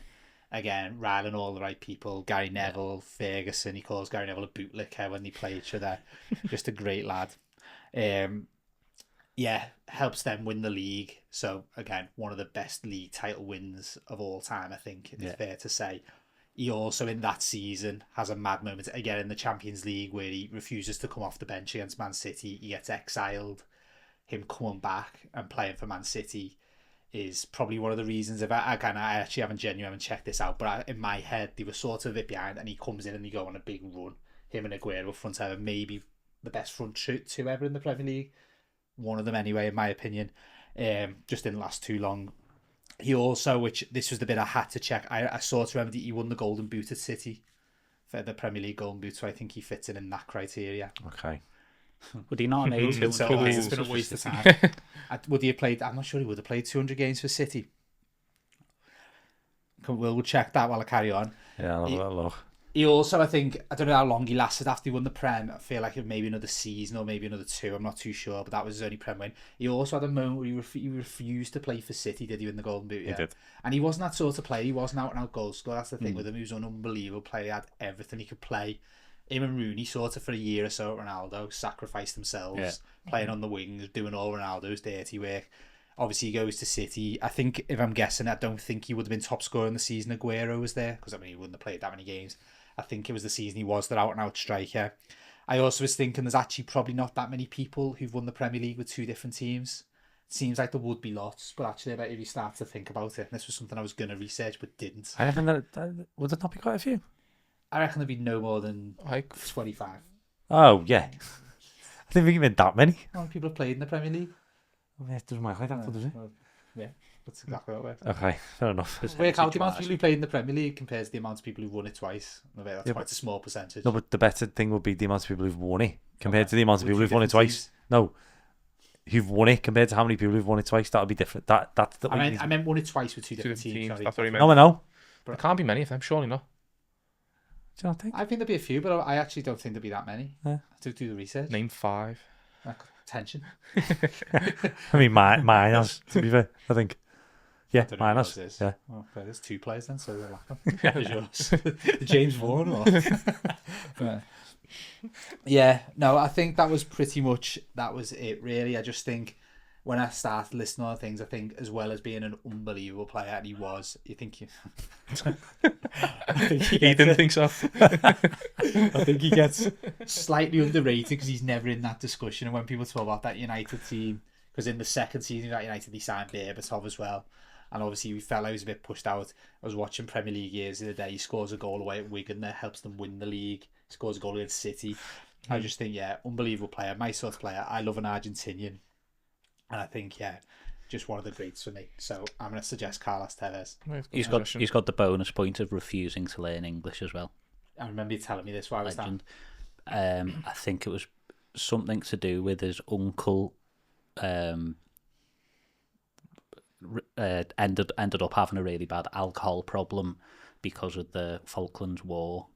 Again, riling all the right people. Gary Neville, Ferguson, he calls Gary Neville a bootlicker when they play each other. Just a great lad. Yeah, helps them win the league. So again, one of the best league title wins of all time, I think it's fair to say. He also, in that season, has a mad moment again in the Champions League where he refuses to come off the bench against Man City. He gets exiled. Him coming back and playing for Man City is probably one of the reasons. I actually haven't checked this out, but in my head, they were sort of a bit behind, and he comes in and they go on a big run. Him and Aguero front ever, maybe the best front two ever in the Premier League. One of them anyway, in my opinion. Just didn't last too long. He also, which this was the bit I had to check, I sort of remember that he won the Golden Boot at City for the Premier League Golden Boot, so I think he fits in that criteria. Okay. Would he not have made 200 So games it's been a for waste of City? time. Would he have played? I'm not sure he would have played 200 games for City. We'll check that while I carry on. Yeah, I'll have that look. He also, I think, I don't know how long he lasted after he won the Prem. I feel like maybe another season or maybe another two. I'm not too sure, but that was his only Prem win. He also had a moment where he refused to play for City, did he, in the Golden Boot? Yeah. He did. And he wasn't that sort of player. He wasn't out-and-out goal scorer. That's the thing with him. He was an unbelievable player. He had everything. He could play. Him and Rooney sort of for a year or so at Ronaldo sacrificed themselves, playing on the wings, doing all Ronaldo's dirty work. Obviously, he goes to City. I think, if I'm guessing, I don't think he would have been top scorer in the season Aguero was there, because I mean, he wouldn't have played that many games. I think it was the season he was the out-and-out striker. I also was thinking there's actually probably not that many people who've won the Premier League with two different teams. It seems like there would be lots, but actually, if you start to think about it, this was something I was going to research but didn't. I reckon that would there not be quite a few? I reckon there'd be no more than Like 25. Oh, yeah. I didn't think it meant that many. How many people have played in the Premier League? Yeah, it doesn't work like that, does it? Yeah, that's exactly how it works. Okay, fair enough. Work out the amount of people who played in the Premier League compared to the amount of people who've won it twice. That's quite a small percentage. No, but the better thing would be the amount of people who've won it compared to the amount of With people who've won it different twice. No, who've won it compared to how many people who've won it twice. That would be different. That's the. I meant won it twice with two different teams. Sorry. That's what he meant. No, I know. There can't be many of them, surely not. Do you not think? I think there'd be a few, but I actually don't think there'd be that many. Yeah. To do the research. Name 5. Tension. I mean, mine has, to be fair, I think. Yeah, mine has. Yeah. Well, there's 2 players then, so they're laughing. There's yours. James Vaughan or... Yeah, no, I think that was it, really. I just think when I started listening to things, I think as well as being an unbelievable player, and he was, I think he didn't think so. I think he gets slightly underrated because he's never in that discussion. And when people talk about that United team, because in the second season of that United, he signed Berbatov as well. And obviously, we felt he was a bit pushed out. I was watching Premier League years the other day. He scores a goal away at Wigan that helps them win the league. He scores a goal against City. I just think, unbelievable player. My sort of player. I love an Argentinian. And I think, just one of the greats for me. So I'm going to suggest Carlos Tevez. He's got the bonus point of refusing to learn English as well. I remember you telling me this while I was down. I think it was something to do with his uncle ended up having a really bad alcohol problem because of the Falklands War.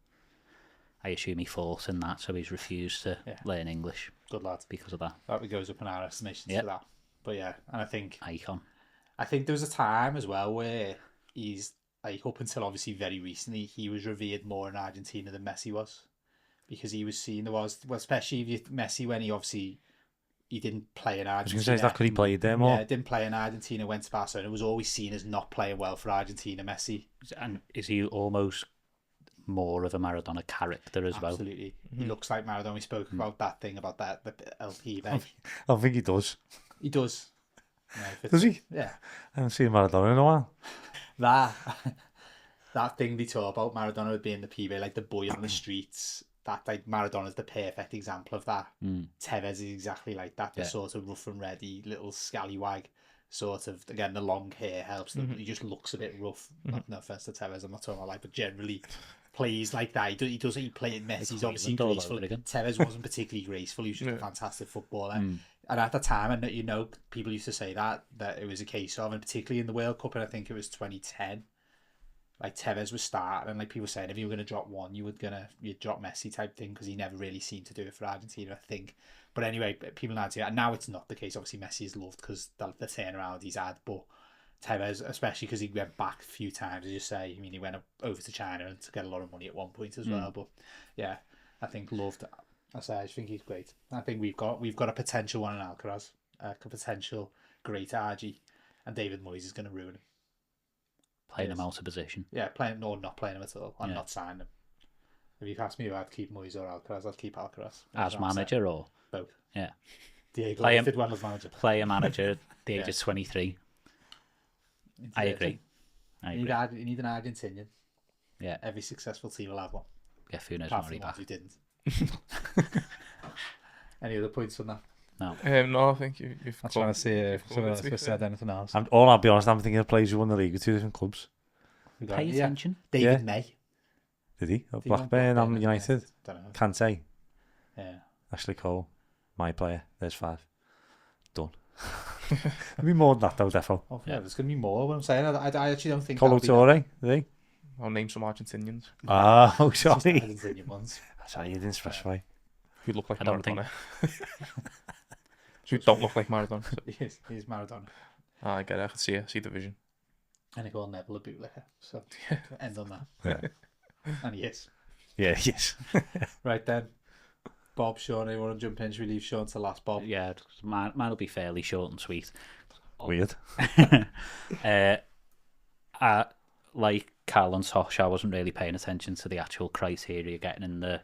I assume he fought in that, so he's refused to learn English. Good lad. Because of that. That goes up in our estimations for that. But yeah, and I think... Icon. I think there was a time as well where he's, like, up until obviously very recently, he was revered more in Argentina than Messi was. Because he was seen, especially if Messi, when he didn't play in Argentina. I was going to say, is that because he played there more? Yeah, didn't play in Argentina, went to Barcelona. Was always seen as not playing well for Argentina, Messi. And is he almost more of a Maradona character as well. Absolutely. He looks like Maradona. We spoke about that thing about the LP. I don't think he does. He does. No, Does he? Yeah. I haven't seen Maradona in a while. That thing they talk about Maradona would be in the PV, like the boy on the streets. That like Maradona's the perfect example of that. Tevez is exactly like that. The sort of rough and ready little scallywag. Sort of, again, the long hair helps. He just looks a bit rough. No offense to Tevez, I'm not talking about but generally plays like that. He play it messy. He's obviously graceful. Tevez wasn't particularly graceful. He was just a fantastic footballer. And at the time, and people used to say that it was a case of, and particularly in the World Cup, and I think it was 2010. Like Tevez was starting, and like people saying, if you were going to drop one, you'd drop Messi type thing, because he never really seemed to do it for Argentina, I think. But anyway, people now do that. And now it's not the case. Obviously, Messi is loved because the turnaround he's had. But Tevez, especially because he went back a few times, as you say. I mean, he went over to China and to get a lot of money at one point as well. But yeah, I think loved. I think he's great. I think we've got a potential one in Alcaraz, a potential great RG, and David Moyes is going to ruin him. Playing him out of position. Yeah, not playing him at all. I'm not signing him. If you ask me who I'd keep Moyes or Alcaraz, I'd keep Alcaraz. As manager or? Both. Yeah. Diego did well as manager. Player manager at the age of 23. I agree. You need an Argentinian. Yeah. Every successful team will have one. Get Funes Apart Mori from back. who didn't. Any other points on that? No. No, I think you've I'm trying to see if someone else has said anything else. I'll be honest, I'm thinking of players who won the league with two different clubs. Pay attention. David May. Did he? Blackburn and United. Don't know. Kante. Yeah. Ashley Cole. My player. There's 5. Done. There'll be more than that though, defo. Oh, yeah, there's going to be more. What I'm saying, I actually don't think. Colo Torre, did he? I'll name some Argentinians Oh, sorry. Argentinian ones. Sorry, you didn't specify. who look like I don't Maradona. Who don't look like Maradona. He's Maradona. I get it. I can see the vision. And he called Neville a bootlicker. So end on that. Yeah. And he is. Yeah, yes. Right then. Bob, Shaun, anyone want to jump in? Should we leave Shaun to last, Bob? Yeah, mine will be fairly short and sweet. Weird. Like Cal and Tosh, I wasn't really paying attention to the actual criteria getting in the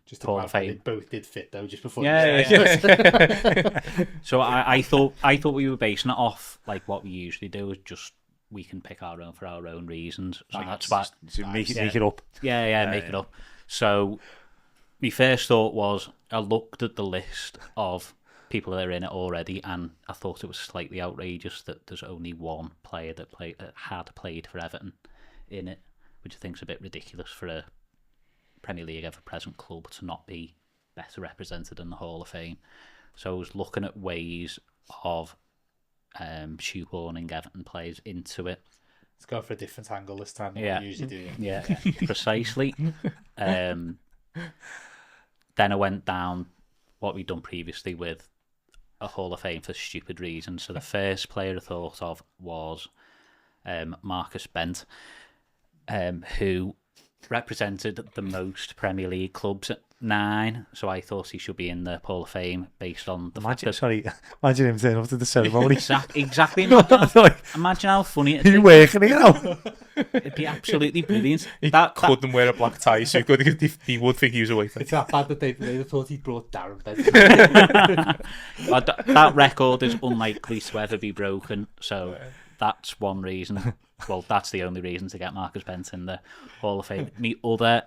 Just Hall of Fame. they both did fit though, just before. Yeah. So I thought we were basing it off like what we usually do, is just we can pick our own for our own reasons. So that's why. So make it up. Make it up. So my first thought was, I looked at the list of people that are in it already, and I thought it was slightly outrageous that there's only one player that had played for Everton in it, which I think is a bit ridiculous for a Premier League ever-present club to not be better represented in the Hall of Fame. So I was looking at ways of shoehorning Everton players into it. Let's go for a different angle this time than what we usually do. Yeah, precisely. Then I went down what we'd done previously with a Hall of Fame for stupid reasons. So the first player I thought of was Marcus Bent, who represented the most Premier League clubs at 9. So I thought he should be in the Hall of Fame based on the fact that... Imagine him turning up to the ceremony. Exactly. Imagine how funny it'd be. You working here now? It'd be absolutely brilliant. He couldn't wear a black tie, so he would think he was a waiter. It's that bad that they thought he brought Darren Bent. That record is unlikely to ever be broken, so that's one reason. Well, that's the only reason to get Marcus Bent in the Hall of Fame. My other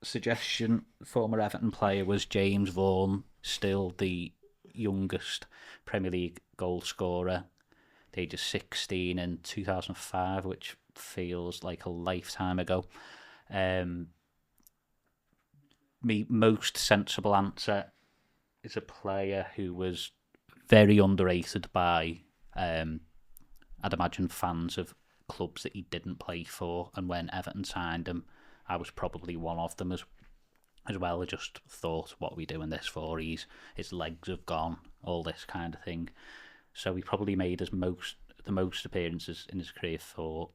suggestion, former Everton player, was James Vaughan, still the youngest Premier League goal scorer, at the age of 16 in 2005, which feels like a lifetime ago. My most sensible answer is a player who was very underrated by, I'd imagine, fans of clubs that he didn't play for, and when Everton signed him, I was probably one of them as well. I just thought, what are we doing this for? His legs have gone, all this kind of thing. So he probably made the most appearances in his career for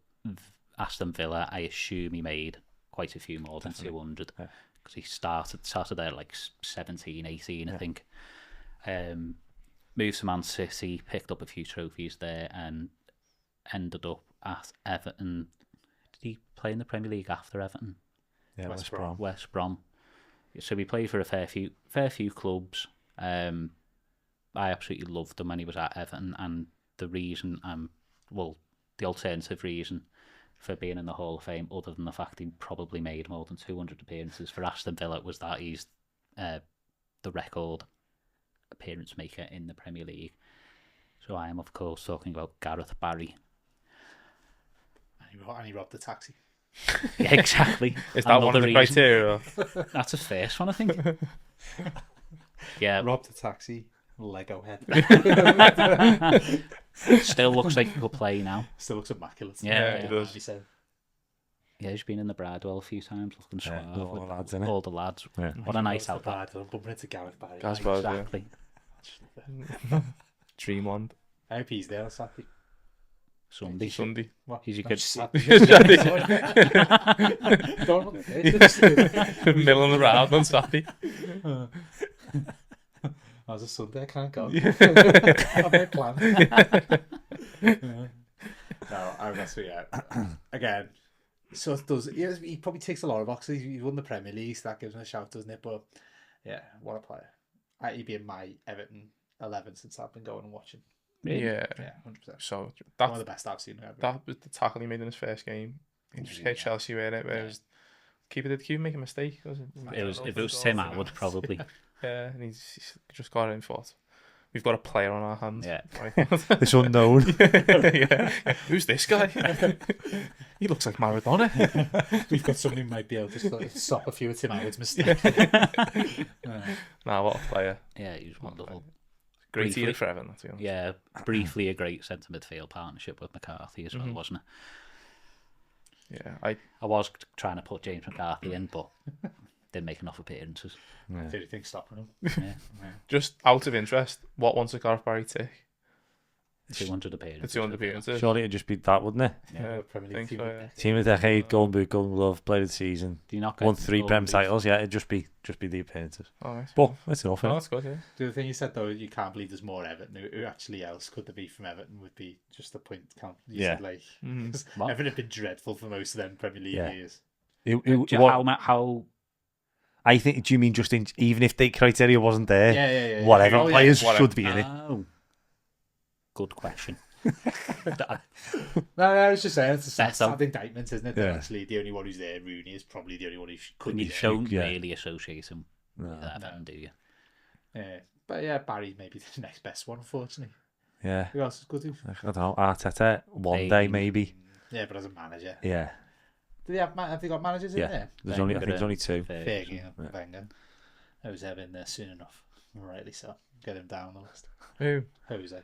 Aston Villa. I assume he made quite a few more than 200, because he started there at like 17, 18, I think. Moved to Man City, picked up a few trophies there, and ended up at Everton he play in the Premier League after Everton? Yeah, West Brom. West Brom. So he played for a fair few clubs. I absolutely loved him when he was at Everton, and the reason, the alternative reason for being in the Hall of Fame, other than the fact he probably made more than 200 appearances for Aston Villa, was that he's the record appearance maker in the Premier League. So I am, of course, talking about Gareth Barry. And he robbed the taxi. Yeah, exactly. Is that one of the criteria? That's a first one, I think. Yeah. Robbed the taxi. Lego head. Still looks like he could play now. Still looks immaculate. Yeah, it does. Yeah, he's been in the Bradwell a few times, looking suave. all the with lads, innit? all the lads. Yeah. What a night out. I'm bumping into Gareth Barry. That's Like, bad, Exactly. Dream on I hope he's there on Saturday. Sunday. What? He's a No, good- Saturday. Don't look at it. Milling around on Saturday. Oh, it's a Sunday, I can't go. I've made plans. No, I guess again, so it does. He probably ticks a lot of boxes. He won the Premier League, so that gives him a shout, doesn't it? But yeah, what a player. He'd be in my Everton 11 since I've been going and watching. Yeah. Yeah, 100%. So One of that the best I've seen ever. that was the tackle he made in his first game. He just hit Chelsea with it. Where it was keeper did Q make a mistake? Was it? If it was Tim Howard, probably. Yeah, and he's just got it and thought, we've got a player on our hands. Yeah. This unknown. yeah. Who's this guy? He looks like Maradona. We've got somebody who might be able to just stop a few of Tim Howard's mistakes. Nah, what a player. Yeah, he was wonderful. Great Briefly. year for Everton, to be honest. Yeah, briefly a great centre midfield partnership with McCarthy as well, wasn't it? Yeah, I was trying to put James McCarthy in, but didn't make enough appearances. Did you think stopping him? Yeah. just out of interest, what one's a Gareth Barry tick? 200 The appearances. 200 appearances. Surely it'd just be that, wouldn't it? Yeah, Premier think League so, team. yeah. Team of the decade, Golden Boot, Golden Glove, player of the season, Do you not won get 3 Golden Prem Boot? titles. Yeah, it'd just be the appearances. Oh, nice. But that's enough. Oh, innit? that's good, yeah. The other thing you said though, you can't believe there's more Everton. Who actually else could there be from Everton? Would be just the point count. You Yeah. said, like, What? Everton have been dreadful for most of them Premier League Yeah. years. How I think. Do you mean just even if the criteria wasn't there, Yeah. whatever Oh, yeah. players Whatever. should be in it? Oh, good question. No, I was just saying it's a That's sad indictment, isn't it? That Yeah. actually the only one who's there, Rooney, is probably the only one who could Couldn't be you there. don't Yeah. really associate him with Everton, do you? Yeah. But yeah, Barry maybe the next best one, unfortunately. Yeah, Who else is good? I don't know. Arteta one day maybe. Yeah, but as a manager. Yeah, Do they have they got managers Yeah. in there? there's only I think there's only 2. Fergie and Yeah. Wenger. Jose in there soon enough. Rightly so. Get him down the list. Who? Jose.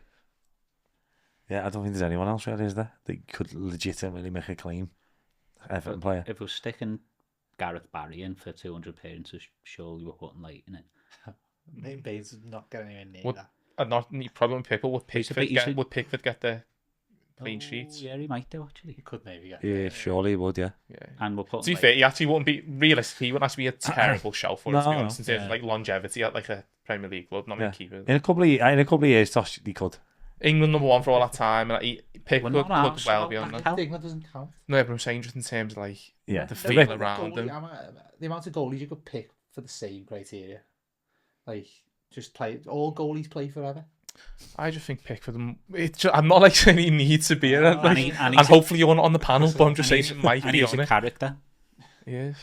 Yeah, I don't think there's anyone else really, is there? That could legitimately make a claim. Everton player. If we're sticking Gareth Barry in for 200 appearances, surely we're putting light in it. Maybe Baines would not get anywhere near Would- that. And not any problem with people. Would He's a Pickford bit- he's a- would Pickford get the clean sheets? Yeah, he might do actually. He could maybe get Yeah, surely he would. Yeah. Yeah. And we're putting. To be fair, he actually wouldn't be realistic. He wouldn't actually be a terrible shout for it, to be No, honest, in terms of yeah. like longevity at like a Premier League club, not Yeah. a keeper. In a couple of years, Tosh, he could. England number 1 for all that time, and Pickford We're could not well Arsenal, be on that that. count. England doesn't count. No, but I'm saying just in terms of like Yeah. the The feel rec- around them. The amount of goalies you could pick for the same criteria. Like, just play. All goalies play forever. I just think Pickford. I'm not like saying he needs to be in it, And like, he- and and he's a- hopefully you're on the panel, but I'm just saying And it might and be he's on a it. character. He is.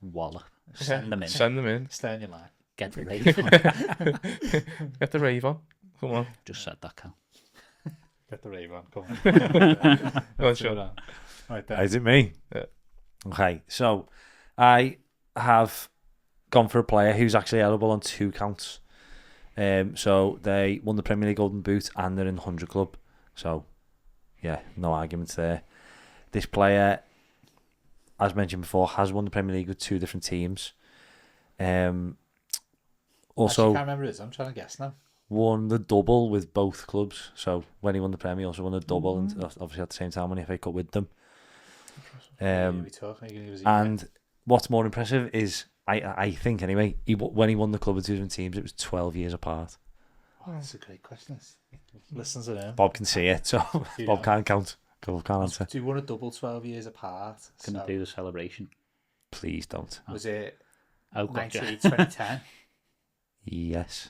Wallop. Yeah, Send them in. Send them in. Stay on your line. Get the rave. Get the rave on. Come on. Just said that, Cal. Get the rave on. Come on. Go on, Shaun. Right there. Is it me? Yeah. Okay, so I have gone for a player who's actually eligible on 2 counts. So they won the Premier League Golden Boot and they're in the 100 Club. So, yeah, no arguments there. This player, as mentioned before, has won the Premier League with 2 different teams. Also, I can't remember his. I'm trying to guess now. won the double with both clubs. So when he won the Premier, he also won the double, and obviously at the same time won the FA Cup with them. And what's more impressive is, I think anyway, when he won the club with 2 different teams, it was 12 years apart. Oh, that's a great question. Listens to him. Bob can see it, so You Bob know. can't count Go, can't answer. Do you want a double 12 years apart? Can I do the celebration? Please don't. Was it Oh, gotcha. 98, 2010? Yes.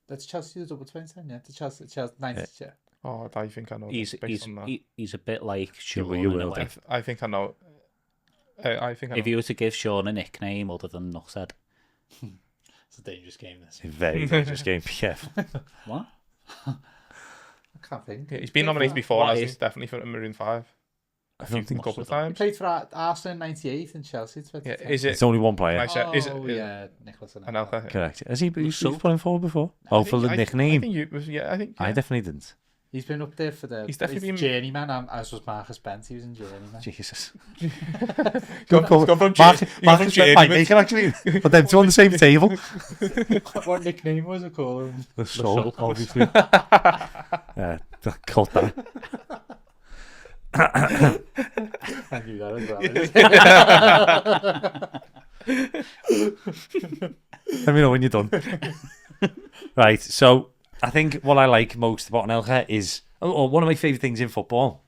That's Chelsea the double 2010, yeah. The Chelsea 90, yeah. Oh, I think I know. He's a bit like Shaun. you in a will way. I think I know. I think I know. If you were to give Shaun a nickname other than Nuthead, It's a dangerous game, this. It's a very dangerous game. Be careful. what? I can't think. Yeah, he's been nominated before, What hasn't is- he? Definitely for Marooned 5. I don't think A couple of He times. played for Arsenal in 98 and Chelsea in Yeah, 2010. is it? it's only one player. Nice, is it? Yeah, Nicholas Anelka. Correct. Has he he's So- put him forward before? Oh, for the I nickname. think you was. Yeah, I think. I Yeah. definitely didn't. He's been up there for the He's definitely been- Journeyman, as was Marcus Bent. He was in Journeyman. Jesus. Gone from Marcus journeyman. They can actually put them two on the same table. What nickname was it called? The soul, obviously. Yeah, cut that. I knew that as well. Let me know when you're done. Right, so I think what I like most about Anelka is, one of my favourite things in football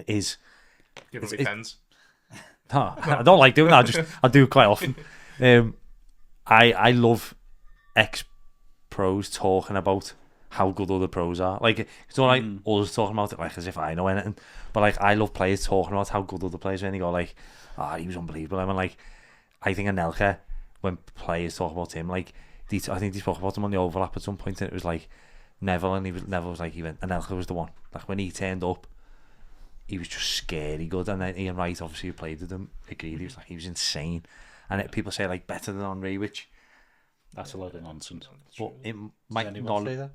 is, Give him It's- pens. I don't like doing that, I do it quite often. I love ex-pros talking about how good other pros are. Like, it's not like us talking about it like as if I know anything, but like I love players talking about how good other players are, and they go like, he was unbelievable. I mean, like, I think Anelka, when players talk about him, like, I think they spoke about him on the overlap at some point, and it was like Neville, and Neville was like, Anelka was the one. Like, when he turned up, he was just scary good, and then Ian Wright, obviously, who played with him, agreed. He was insane, and people say like better than Henry, which That's a load of nonsense. but it Does might anyone not. say that?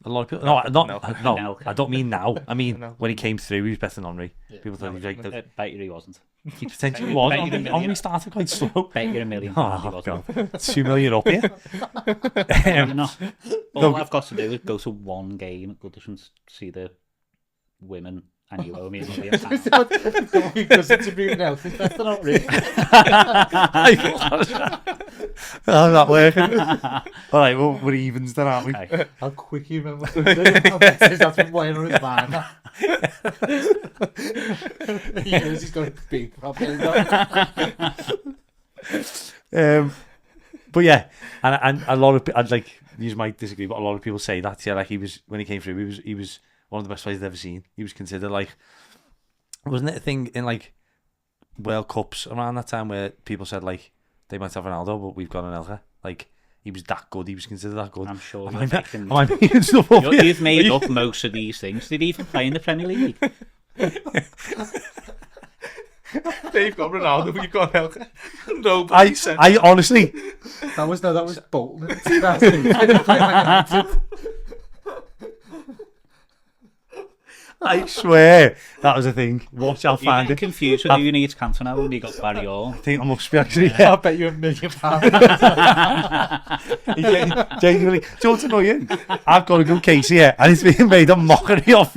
A lot of people. No, no. Anelka. I don't mean now. I mean Anelka. when he came through, he was better than Henry. Yeah. People thought he was like I bet you he wasn't. he potentially Bet- was. bet you a million. Henry started quite slow. Bet you £1 million he Oh wasn't. god, 2 million up here. You know, all I've got to do is go to one game at Goodison to see the women, and you owe me £1 million. Because it's a Bruno Nelson. That's not really. How's that working? All right, well, we're evens then, aren't we? Okay. How quick you remember. How better that's been playing on his mind. He knows he's got a big problem. But yeah, and a lot of I'd like you might disagree, but a lot of people say that like he was when he came through, he was one of the best players I've ever seen. He was considered like, wasn't it a thing in like World Cups around that time where people said like they might have Ronaldo, but we've got Anelka. Like he was that good. He was considered that good. I'm sure Am you're making... I making stuff up here? You've made up most of these things. Did he even play in the Premier League? They've got Ronaldo, we've got Anelka. Nobody said. I honestly, That was Bolton in 2008. I swear that was a thing. Watch, I'll You're find getting it. confused with who needs cancer now when you got Barry Hall. I think I must be actually. I'll bet you £1 million. Genuinely, do you want to know you? I've got a good case here, and it's being made a mockery of.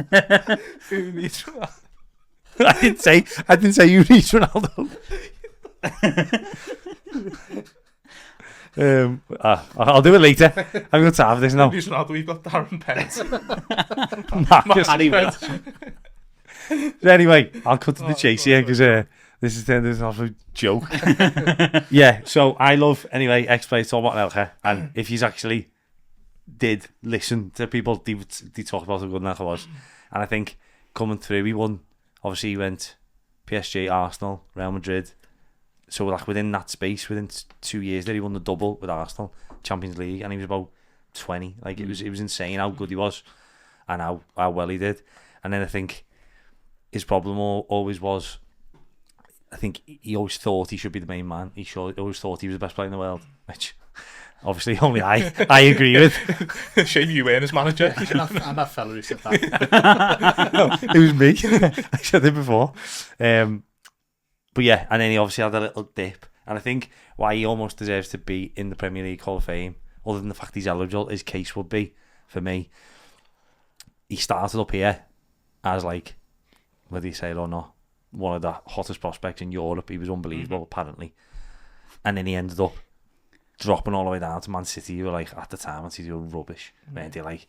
Who needs Ronaldo? I didn't say you need Ronaldo. I'll do it later. I'm going to have this now. Who needs Ronaldo? We've got Darren Pence. Marcus. Harry Wills. So anyway, I'll cut to the chase here because this is turned into a joke. Yeah, so I love anyway ex-players talk about Anelka, and if he's actually did listen to people, they talk about how good Anelka was, and I think coming through, he won. Obviously, he went PSG, Arsenal, Real Madrid. So like within that space, within 2 years, there he won the double with Arsenal, Champions League, and he was about 20. Like it was insane how good he was, and how well he did. And then I think his problem always was, I think he always thought he should be the main man. He always thought he was the best player in the world, which obviously only I agree with. Shame you weren't his manager. I'm that fella who said that. No, it was me. I said it before. But yeah, and then he obviously had a little dip. And I think why he almost deserves to be in the Premier League Hall of Fame, other than the fact he's eligible, his case would be, for me, he started up here as like, whether you say it or not, one of the hottest prospects in Europe. He was unbelievable, apparently. And then he ended up dropping all the way down to Man City, who were like, at the time, Man City were rubbish. Man, they like,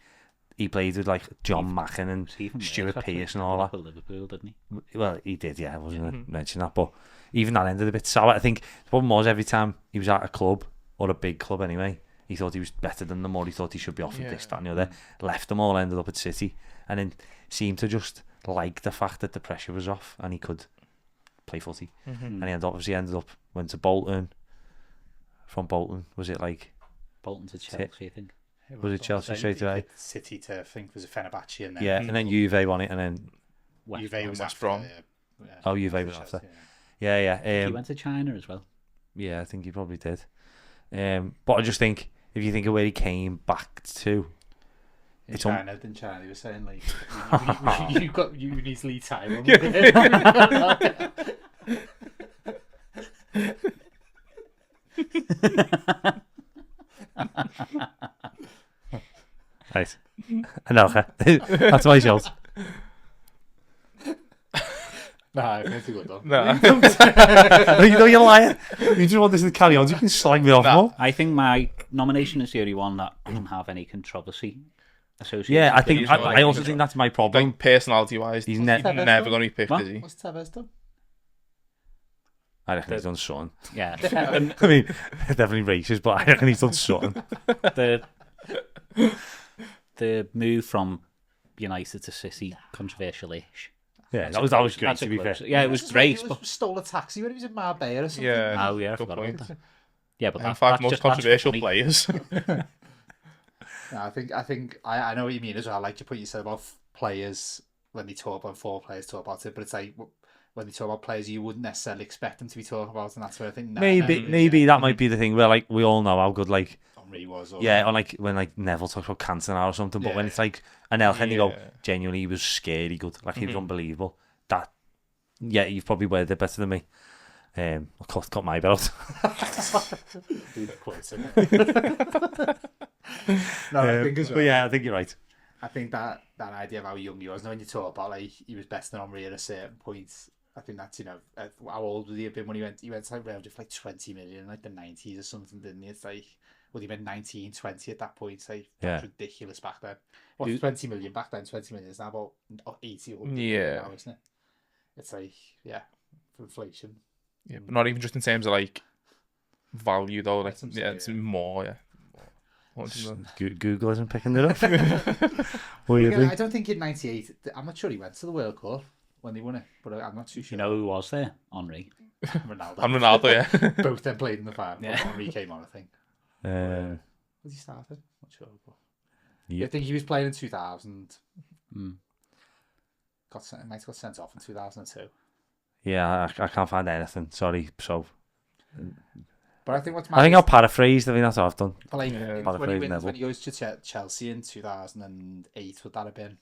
he played with like John Macken and Even Stuart worse, Pearce and actually. all that. Liverpool, didn't he? Well, he did, yeah. I wasn't going to mention that, but even that ended a bit sour. I think the problem was every time he was at a club, or a big club anyway, he thought he was better than them, or he thought he should be offered this, that, and the other. Left them all, ended up at City, and then seemed to just like the fact that the pressure was off and he could play footy. And he obviously ended up, went to Bolton. From Bolton, was it like Bolton to Chelsea, I think. Was it Chelsea straight away? City to, I think, was it Fenerbahce and then... Yeah, and then Juve won it, and then... Juve was West after, Brom. Juve was after. Yeah. Yeah. He went to China as well. Yeah, I think he probably did. But I just think, if you think of where he came back to... In China, he was saying, like, you need to lead time. Right. Anelka. That's my shot. Nah, it's a good one. No. You know you're lying. You just want this to carry on. You can slag me off more. I think my nomination is the only one that doesn't have any controversy associated. Yeah, I with think it. I also think that's my problem. Like, personality-wise, He's he's never never going to be picked, What? is he? What's Tevez done? I reckon he's done something. Yeah. I mean, definitely racist, but I reckon he's done something. The move from United to City, controversial-ish. Yeah, that was great, That's to a be fair. close. Yeah, it was great. He But stole a taxi when he was in Marbella or something. Yeah. oh yeah, I good forgot point. about that. Yeah, but And that, five that's most just, that's controversial funny. players. No, I think I know what you mean as well. Like you put yourself about players when they talk about four players talk about it, but it's like when they talk about players you wouldn't necessarily expect them to be talking about, and that's where I think Maybe that might be the thing where like we all know how good like Henry was. Or, or like when like Neville talks about Cantona or something, but when it's like an Elk and you go genuinely he was scary good, like he was unbelievable. That you've probably worded it better than me. I cut my belt. No, I think as well. But yeah, I think you're right. I think that idea of how young he was, when you talk about like he was better than Henry at a certain point, I think that's, how old would he have been when he went to like Real for like 20 million in like the 90s or something, didn't he? It's like, well, he meant 19, 20 at that point, so that's ridiculous back then. What, 20 million back then, 20 million is now about 80 or now, isn't it? It's like, for inflation. Yeah, but not even just in terms of like value though, like it's Yeah. more, Google isn't picking it up. I don't think in 98, I'm not sure he went to the World Cup when they won it, but I'm not too sure. You know who was there? Henry. Ronaldo. And Ronaldo, yeah. Both of them played in the final. Yeah. Henry came on, I think. Was he started? Not sure. But... I think he was playing in 2000. Might have got sent off in 2002. Yeah, I can't find anything. Sorry. So, but I think what's I think I'll paraphrase. I think that's what I've done. But like, Paraphrase Neville. when he goes to Chelsea in 2008, would that have been?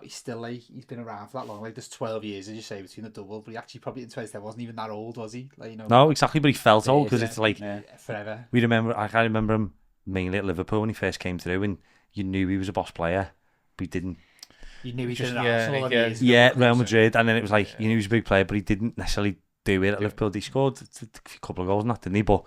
He's still like, he's been around for that long. Like there's 12 years, as you say, between the double. But he actually probably in 2010 wasn't even that old, was he? Like, No, exactly. But he felt old because it's like forever. I can remember him mainly at Liverpool when he first came through, and you knew he was a boss player, but he didn't. You knew he Just- did yeah, Arsenal. yeah. Real Madrid, and then it was like you knew he was a big player, but he didn't necessarily do it at Liverpool. He scored a couple of goals and that, didn't he? But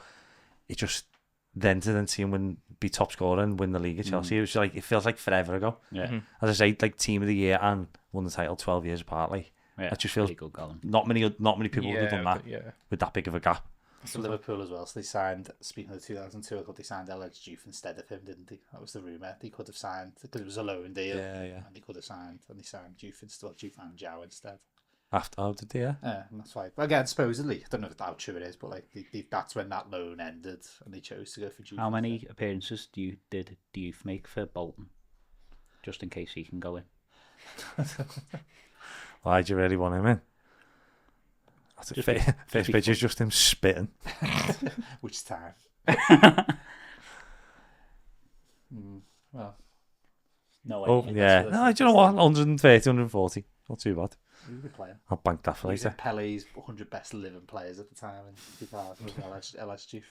it just then see him be top scorer and win the league at Chelsea. It was like, it feels like forever ago. Yeah. As I say, like team of the year and won the title 12 years apart. Like Yeah. it just feels Pretty good going. not many people would have done that Yeah. with that big of a gap. For Liverpool as well, so they signed, speaking of 2002, I thought they signed Alex Juve instead of him, didn't they? That was the rumour. They could have signed, because it was a loan deal, and they could have signed, and they signed Juve instead, Juve and Jow instead. After did they? And that's why. But again, supposedly, I don't know how true it is, but like that's when that loan ended, and they chose to go for Juve. How many appearances did Youth make for Bolton? Just in case he can go in. Why do you really want him in? That's a first pitch is just him spitting. Which time? Well, No, Oh yeah. No, do you know what? 130, 140. Not too bad. he was a good player. I'll bank that for He was later. in Pele's 100 best living players at the time in 2000. Was LS Juve.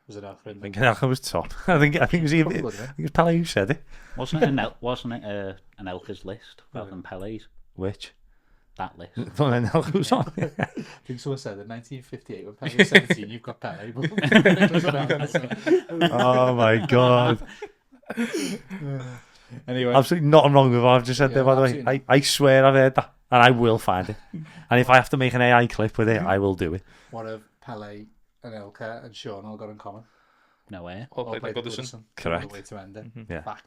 Was an author in I think Anelka was top. I think it was even. I think it was Pele who said it. Wasn't it an Elka's list rather than Pele's? Which? That list. Don't know Anelka was on. I think someone said in 1958 when Pele was 17, you've got Pele. Oh my god. Anyway, Absolutely nothing wrong with what I've just said there, by the way. absolutely I swear I've heard that. And I will find it. And if I have to make an AI clip with it, I will do it. what have Pele and Ilka and Shaun all got in common? No way. All All played played at at Goodison. Correct. The way to end it. Yeah. Fact.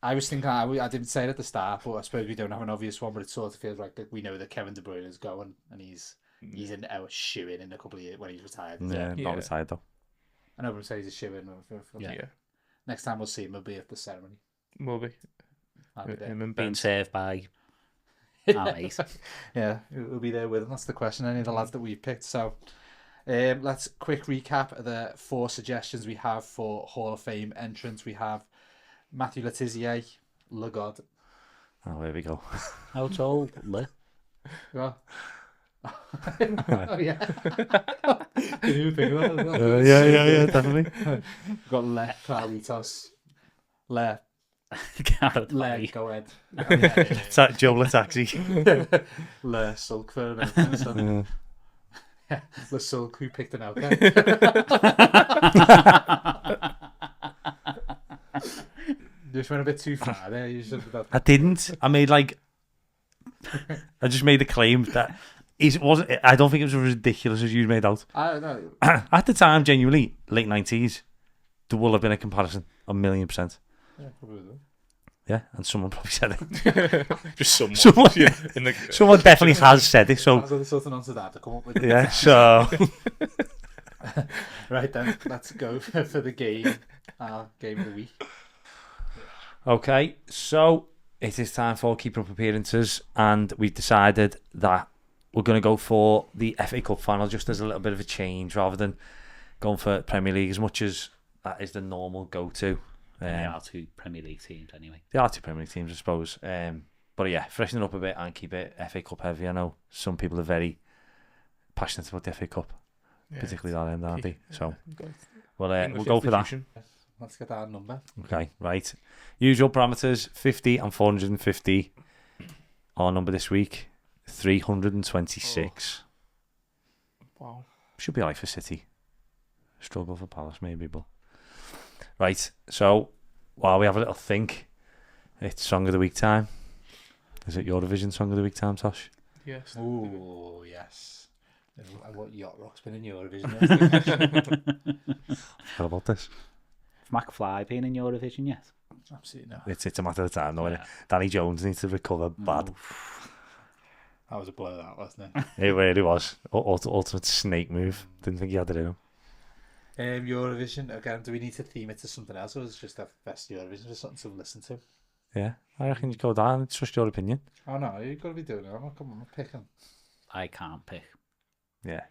I was thinking, I didn't say it at the start, but I suppose we don't have an obvious one, but it sort of feels like that we know that Kevin De Bruyne is going, and he's in our shoe-in a couple of years when he's retired. Yeah, Yeah. not retired though. I know, but say he's a shoe-in. Yeah. Next time we'll see him, will be at the ceremony. Will be. That'll be there. Him and Being Ben. saved by our mate. Yeah, we'll be there with him. That's the question. Any of the lads that we've picked. So, let's quick recap of the 4 suggestions we have for Hall of Fame entrants. We have Matthew Letizia, Le God. Oh, there we go. How tall? Le? Well, oh yeah. Can you think of that as well? Yeah, definitely. We've got Le Claritos. Le Gareth Le, Barry. go ahead. Joe Le Taxi. Le Sulk for a minute. So. Le Sulk, who picked an Elka. You just went a bit too far there. You should have I didn't. I made I just made a claim that it wasn't. I don't think it was as ridiculous as you made out. I don't know. At the time, genuinely, late 90s, there will have been a comparison, 1,000,000%. Yeah, probably will. Yeah, and someone probably said it. Just someone. Someone- Yeah, in the, Someone definitely has said it. So That's the sort of nonsense I have to come up with. yeah, so Right then, let's go for the game. Game of the week. okay, so it is time for keeping up appearances, and we've decided that we're going to go for the FA Cup final, just as a little bit of a change, rather than going for Premier League, as much as that is the normal go-to. They are 2 Premier League teams anyway. They are 2 Premier League teams, I suppose. But yeah, freshen it up a bit and keep it FA Cup heavy. I know some people are very passionate about the FA Cup, particularly that end, aren't they? So, well, we'll go for that. Let's get that number. Okay, right. Usual parameters, 50 and 450. Our number this week, 326. wow. Should be alright for City. Struggle for Palace, maybe, but... Right, so, while we have a little think, it's Song of the Week time. Is it Eurovision Song of the Week time, Tosh? Yes. Ooh, yes. What Yacht Rock's been in Eurovision? How about this? Has McFly been in Eurovision yet? Absolutely not. It's a matter of time, though, isn't Yeah. it? Danny Jones needs to recover bad. That was a blow, that wasn't it? It really was. Ultimate snake move. Didn't think he had it in him. Eurovision, again, do we need to theme it to something else, or is it just a best Eurovision, just something to listen to? Yeah, I reckon you go down. It's just your opinion. Oh no, you've got to be doing it. I'm not picking. I can't pick. Yeah.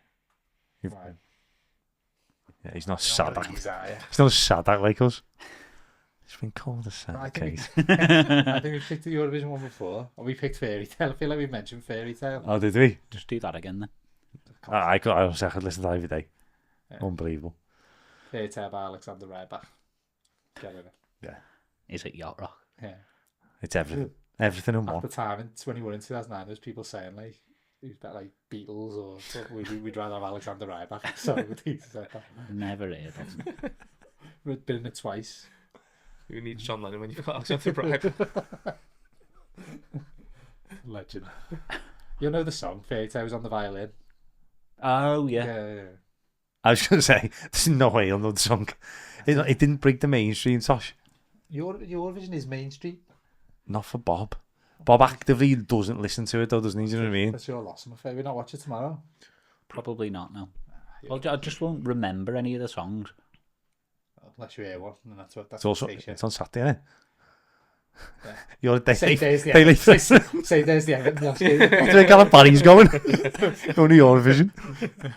Right. Yeah, he's not You're sad. not gonna use that, yeah. He's not sad like us. It's been cold as I sad. think, Kate. I think we picked the Eurovision one before, and we picked Fairy Tale. I feel like we mentioned Fairy Tale. Oh, did we? Just do that again then. I could listen to that every day. Yeah. Unbelievable. Fairy Tale by Alexander Rybak. Get it. Is it Yacht Rock? Yeah. It's everything. Everything in At one. the time, when he won in 2009, there was people saying like, who's better, like Beatles, or we'd rather have Alexander Rybak. So he said that. Never heard of him. We've been in it twice. You need John Lennon when you've got Alexander Bribe. Legend. You'll know the song, Fairy Tale was on the violin. Oh, yeah. Yeah. I was going to say, there's no way you'll know the song. It didn't break the mainstream, Tosh. Eurovision is Main Street. Not for Bob. Bob actively doesn't listen to it, though, doesn't he? Do you know what I mean? That's your loss, I'm afraid. We're not watching tomorrow. Probably not, no. Well, I just won't remember any of the songs. Unless you hear one, and that's what It's also takes you. it's on Saturday, isn't it? Yeah. You're a Same day as the daily Everton. person. Same day as the Everton. Do you think Alan Barry's going? Going to Eurovision.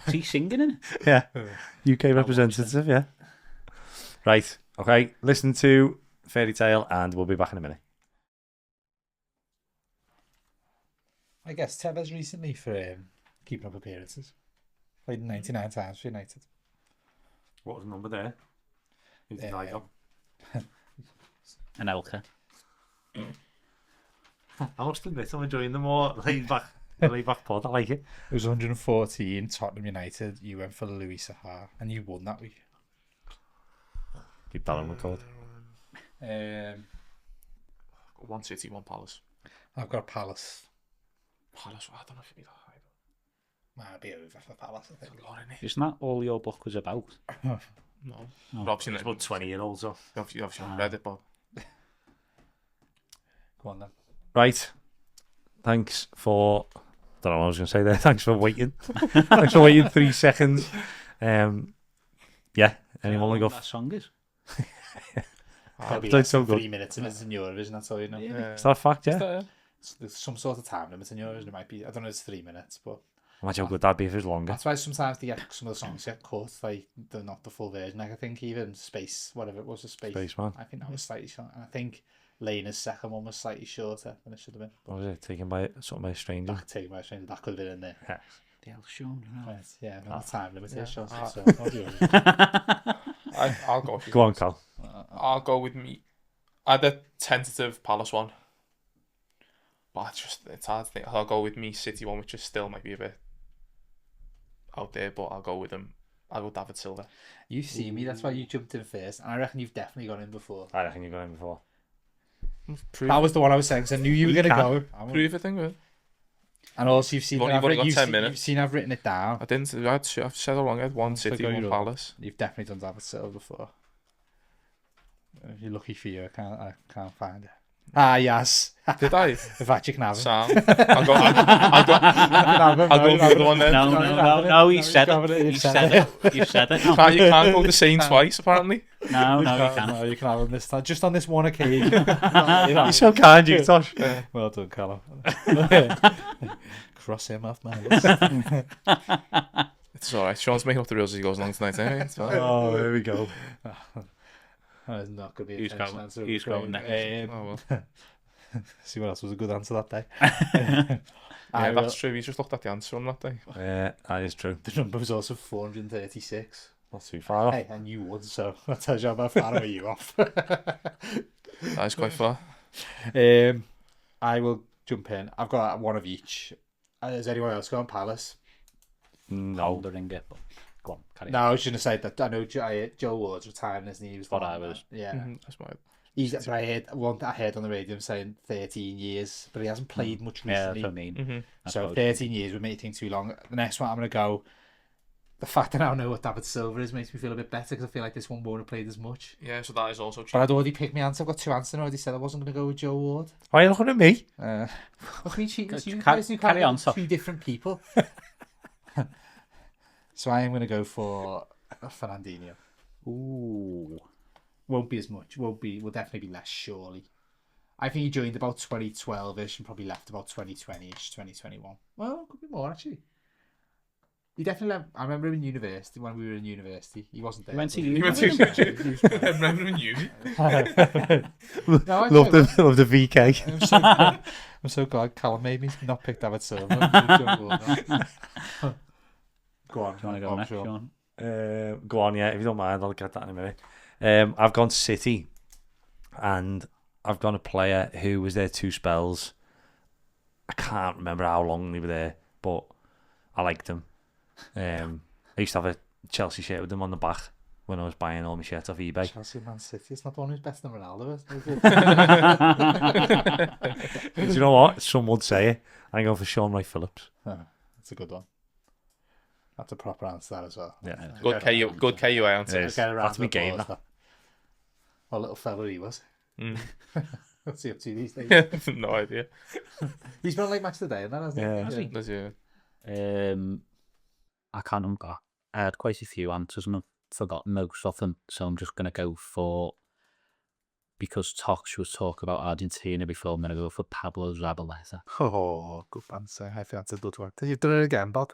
Is he singing in it? Yeah. UK representative, yeah. Right. Okay. Listen to Fairy Tale and we'll be back in a minute. I guess Tevez recently for keeping up appearances. Played 99 times for United. What was the number there? An Elka. I must admit, I'm enjoying the more laid back pod. I like it. It was 114, Tottenham United. You went for Louis Sahar, and you won that week. Keep that on record. One City, one Palace. I've got a Palace. Palace, I don't know if it'd be that high. Might be over for Palace, I think. There's a lot in it. Isn't that all your book was about? No. But obviously, It's about 20-year-olds off. obviously not read it, but Go on then. Right. Thanks for... I don't know what I was going to say there. Thanks for waiting. Thanks for waiting 3 seconds. Yeah. Anyone want to go? That song is? Probably That's so like good. 3 minutes and it's in Eurovision, that's all you know. Is that a fact, yeah? There's some sort of time limit in Eurovision. It might be, I don't know, it's 3 minutes, but Imagine how good that'd be if it was longer. that's why sometimes they get some of the songs get cut, like they're not the full version. Like I think even Space, whatever it was, the Spaceman. I think that was slightly short. And I think Lena's second one was slightly shorter than it should have been. What was it? Taken by something by a stranger? That take my stranger, that could have been in there. The hell, Shaun. Right, yeah, no time limitation. Yeah. So, I'll do it. I'll go. Go on, Cal. I'll go with me. I had a tentative Palace one, but it's hard to think. I'll go with me City one, which is still might be a bit out there, but I'll go with him. I'll go David Silva. You've seen me, that's why you jumped in first, and I reckon you've definitely gone in before. I reckon you've gone in before. That was the one I was saying, because I knew you were going to go. Prove it, thing with. And also, you've seen You've only got 10 minutes. You've seen I've written it down. I didn't. I've said all along. I had one So City, go one your Palace. You've definitely done David Silva before. You're lucky for you. I can't find it. Ah, yes. Did I? In fact, you can have it. Sam. I'll go with the one then. No, he said it. He said it. You said it. You can't go the same twice, apparently. No, you can't. No, you can have him this time. Just on this one occasion. You're so kind, you, Tosh. Well done, Callum. Cross him off my list. It's alright. Sean's making up the rules as he goes along tonight, anyway. It's fine. Oh, there we go. That's not going to be a Who's tension going- answer. who's going next? Oh, well. See what else was a good answer that day. Yeah, that's true. He's just looked at the answer on that day. Yeah, that is true. The number was also 436. Not too far off. Hey, and you won, so that tells you how far away you off. That is quite far. I will jump in. I've got one of each. Has anyone else gone Palace? No. Holdering it, but go on, carry No, on. I was going to say that I know Joe Ward's retiring, isn't he? He was What the I one was. that- Yeah. That's my. But I heard on the radio him saying 13 years, but he hasn't played much Yeah, recently. that's what I mean. Mm-hmm. So 13 years would make you think too long. The next one I'm going to go. The fact that I now know what David Silva is makes me feel a bit better because I feel like this one won't have played as much. Yeah, so that is also But true. I'd already picked my answer. I've got 2 answers and I already said I wasn't going to go with Joe Ward. Why are you looking at me? Look at me cheating. Ca- You ca- guys, you carry can't on, have Sof. 2 different people. So I am going to go for Fernandinho. Ooh. Won't be as much. Will definitely be less, surely. I think he joined about 2012-ish and probably left about 2020-ish, 2021. Well, could be more, actually. He definitely left. I remember him in university, when we were in university. He wasn't there. You went to but- uni You went to I remember in uni. No, I Love don't. the VK. I'm so glad Callum made me not pick David Silva. Go on. Do you want to go next, sure. Sean? Go on, yeah. If you don't mind, I'll get that in a minute. I've gone City, and I've gone a player who was there 2 spells. I can't remember how long they were there, but I liked him. I used to have a Chelsea shirt with them on the back when I was buying all my shirts off eBay. Chelsea, Man City. It's not the one who's better than Ronaldo, is it? Do you know what? Some would say it. I'm going for Shaun Wright Phillips. That's a good one. That's a proper answer that as well. Yeah. Good KUA answer. It is. Get a round That's my of game. applause, that. What little fella he was. Mm. What's he up to these days? No idea. He's been on like Match of the Day and that, hasn't he? Yeah. Has he? Does he? I can't remember. I had quite a few answers and I've forgotten most of them, so I'm just going to go for, because Tosh was talking about Argentina before, I'm going to go for Pablo Zabaleta. Oh, good answer. I think that's a good one. You've done it again, Bod.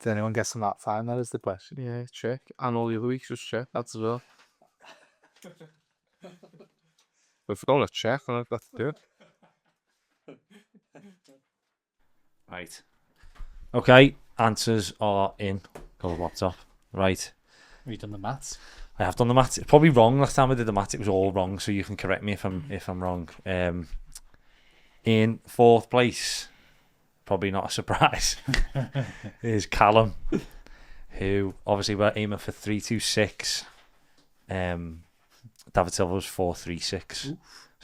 Did anyone guess on that time? That is the question. Yeah, check. And all the other weeks, just check that as well. But if we're going to check, I've got to do it. Right. Okay, answers are in. Go to WhatsApp. Right. Have you done the maths? I have done the maths. It's probably wrong. Last time I did the maths, it was all wrong. So you can correct me if I'm wrong. In 4th place, probably not a surprise, is Callum, who obviously we're aiming for 326. David Silva was 436.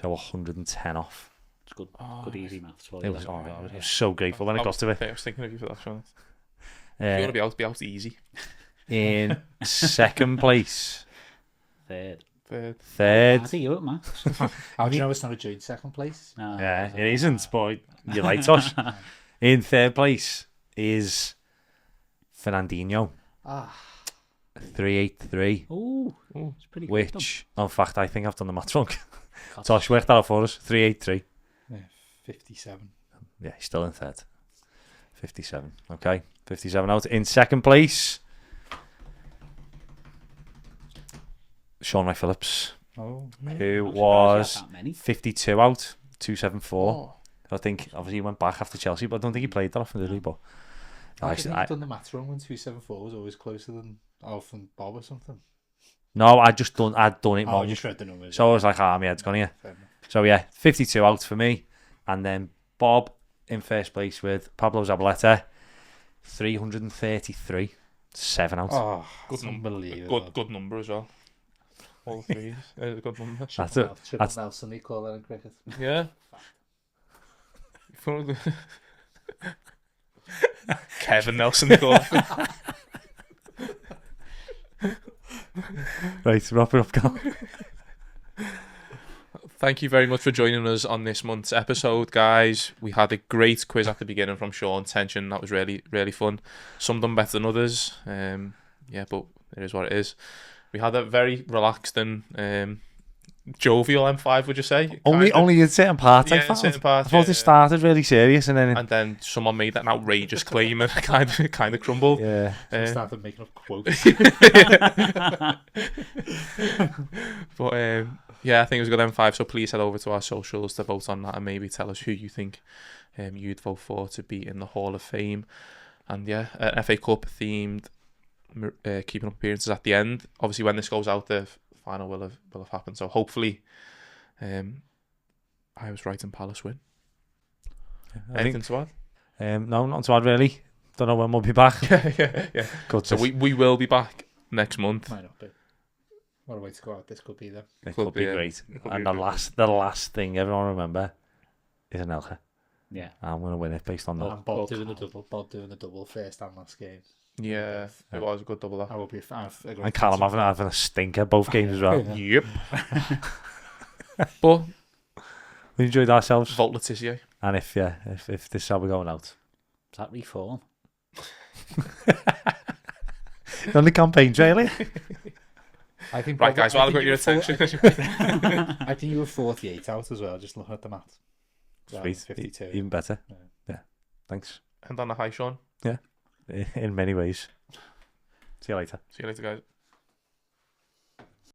So 110 off. It's good. Good easy maths for It you. was I was so grateful when it got to it. I was thinking of you for that, Shaun. You want to be out easy. In second place. Third. Third. How do you at maths? How do you know it's not a joint second place? No, Yeah, it isn't, but you like us. In third place is Fernandinho. 383. Oh, it's pretty good. Which, in fact, I think I've done the maths wrong. Tosh worked that out for us. 383. Yeah, 57. Yeah, he's still in third. 57. Okay, 57 out. In second place, Shaun Wright Phillips, Oh, who I'm surprised was you had that many. 52 out, 274. Oh. I think, obviously, he went back after Chelsea, but I don't think he played that often, did he? But I think you've done the maths wrong when 274 was always closer than Alf and Bob or something. no, I'd done it Oh, wrong. you just read the numbers. So I was like, my head's gone here. Fair enough. So yeah, 52 out for me. And then Bob in first place with Pablo Zabaleta, 333. 7 out. Oh, Good number. unbelievable. Good number as well. All threes. A good number. That's it. Triple Nelson, they call that in cricket. Yeah. Kevin Nelson. Right, wrap it up, Cal. Thank you very much for joining us on this month's episode, guys. We had a great quiz at the beginning from Shaun. Tension, that was really, really fun. Some done better than others. Yeah, but it is what it is. We had a very relaxed and jovial M5, would you say? Only in certain parts, I Yeah, found. certain parts, I thought yeah. it started really serious and then... And then someone made an outrageous claim and kind of crumbled. yeah. I started making up quotes. But yeah, I think it was a good M5. So please head over to our socials to vote on that and maybe tell us who you think you'd vote for to be in the Hall of Fame. And yeah, an FA Cup themed keeping up appearances at the end. Obviously, when this goes out, the final will have happened. So hopefully, I was right and Palace win. Anything to add? No, not to add really. Don't know when we'll be back. yeah. Good. So we will be back next month. Might not be. What a way to go out this could be then. It could be great. could And be the last thing everyone remember is an Elche. Yeah. I'm going to win it based on that. And Bob doing the double first and last game. Yeah, it was a good double up. I will be a fan. And Callum having a stinker both games as well. Yep. But We enjoyed ourselves. Volt Letizia. And if this is how we're going out. Is that reform? On the campaign trailer. I think Right, guys, while I've got your attention. I think you were 48 out as well, just looking at the math. Sweet. 52. Even better. Yeah. Yeah. Thanks. And on the high, Shaun. In many ways. See you later. See you later, guys.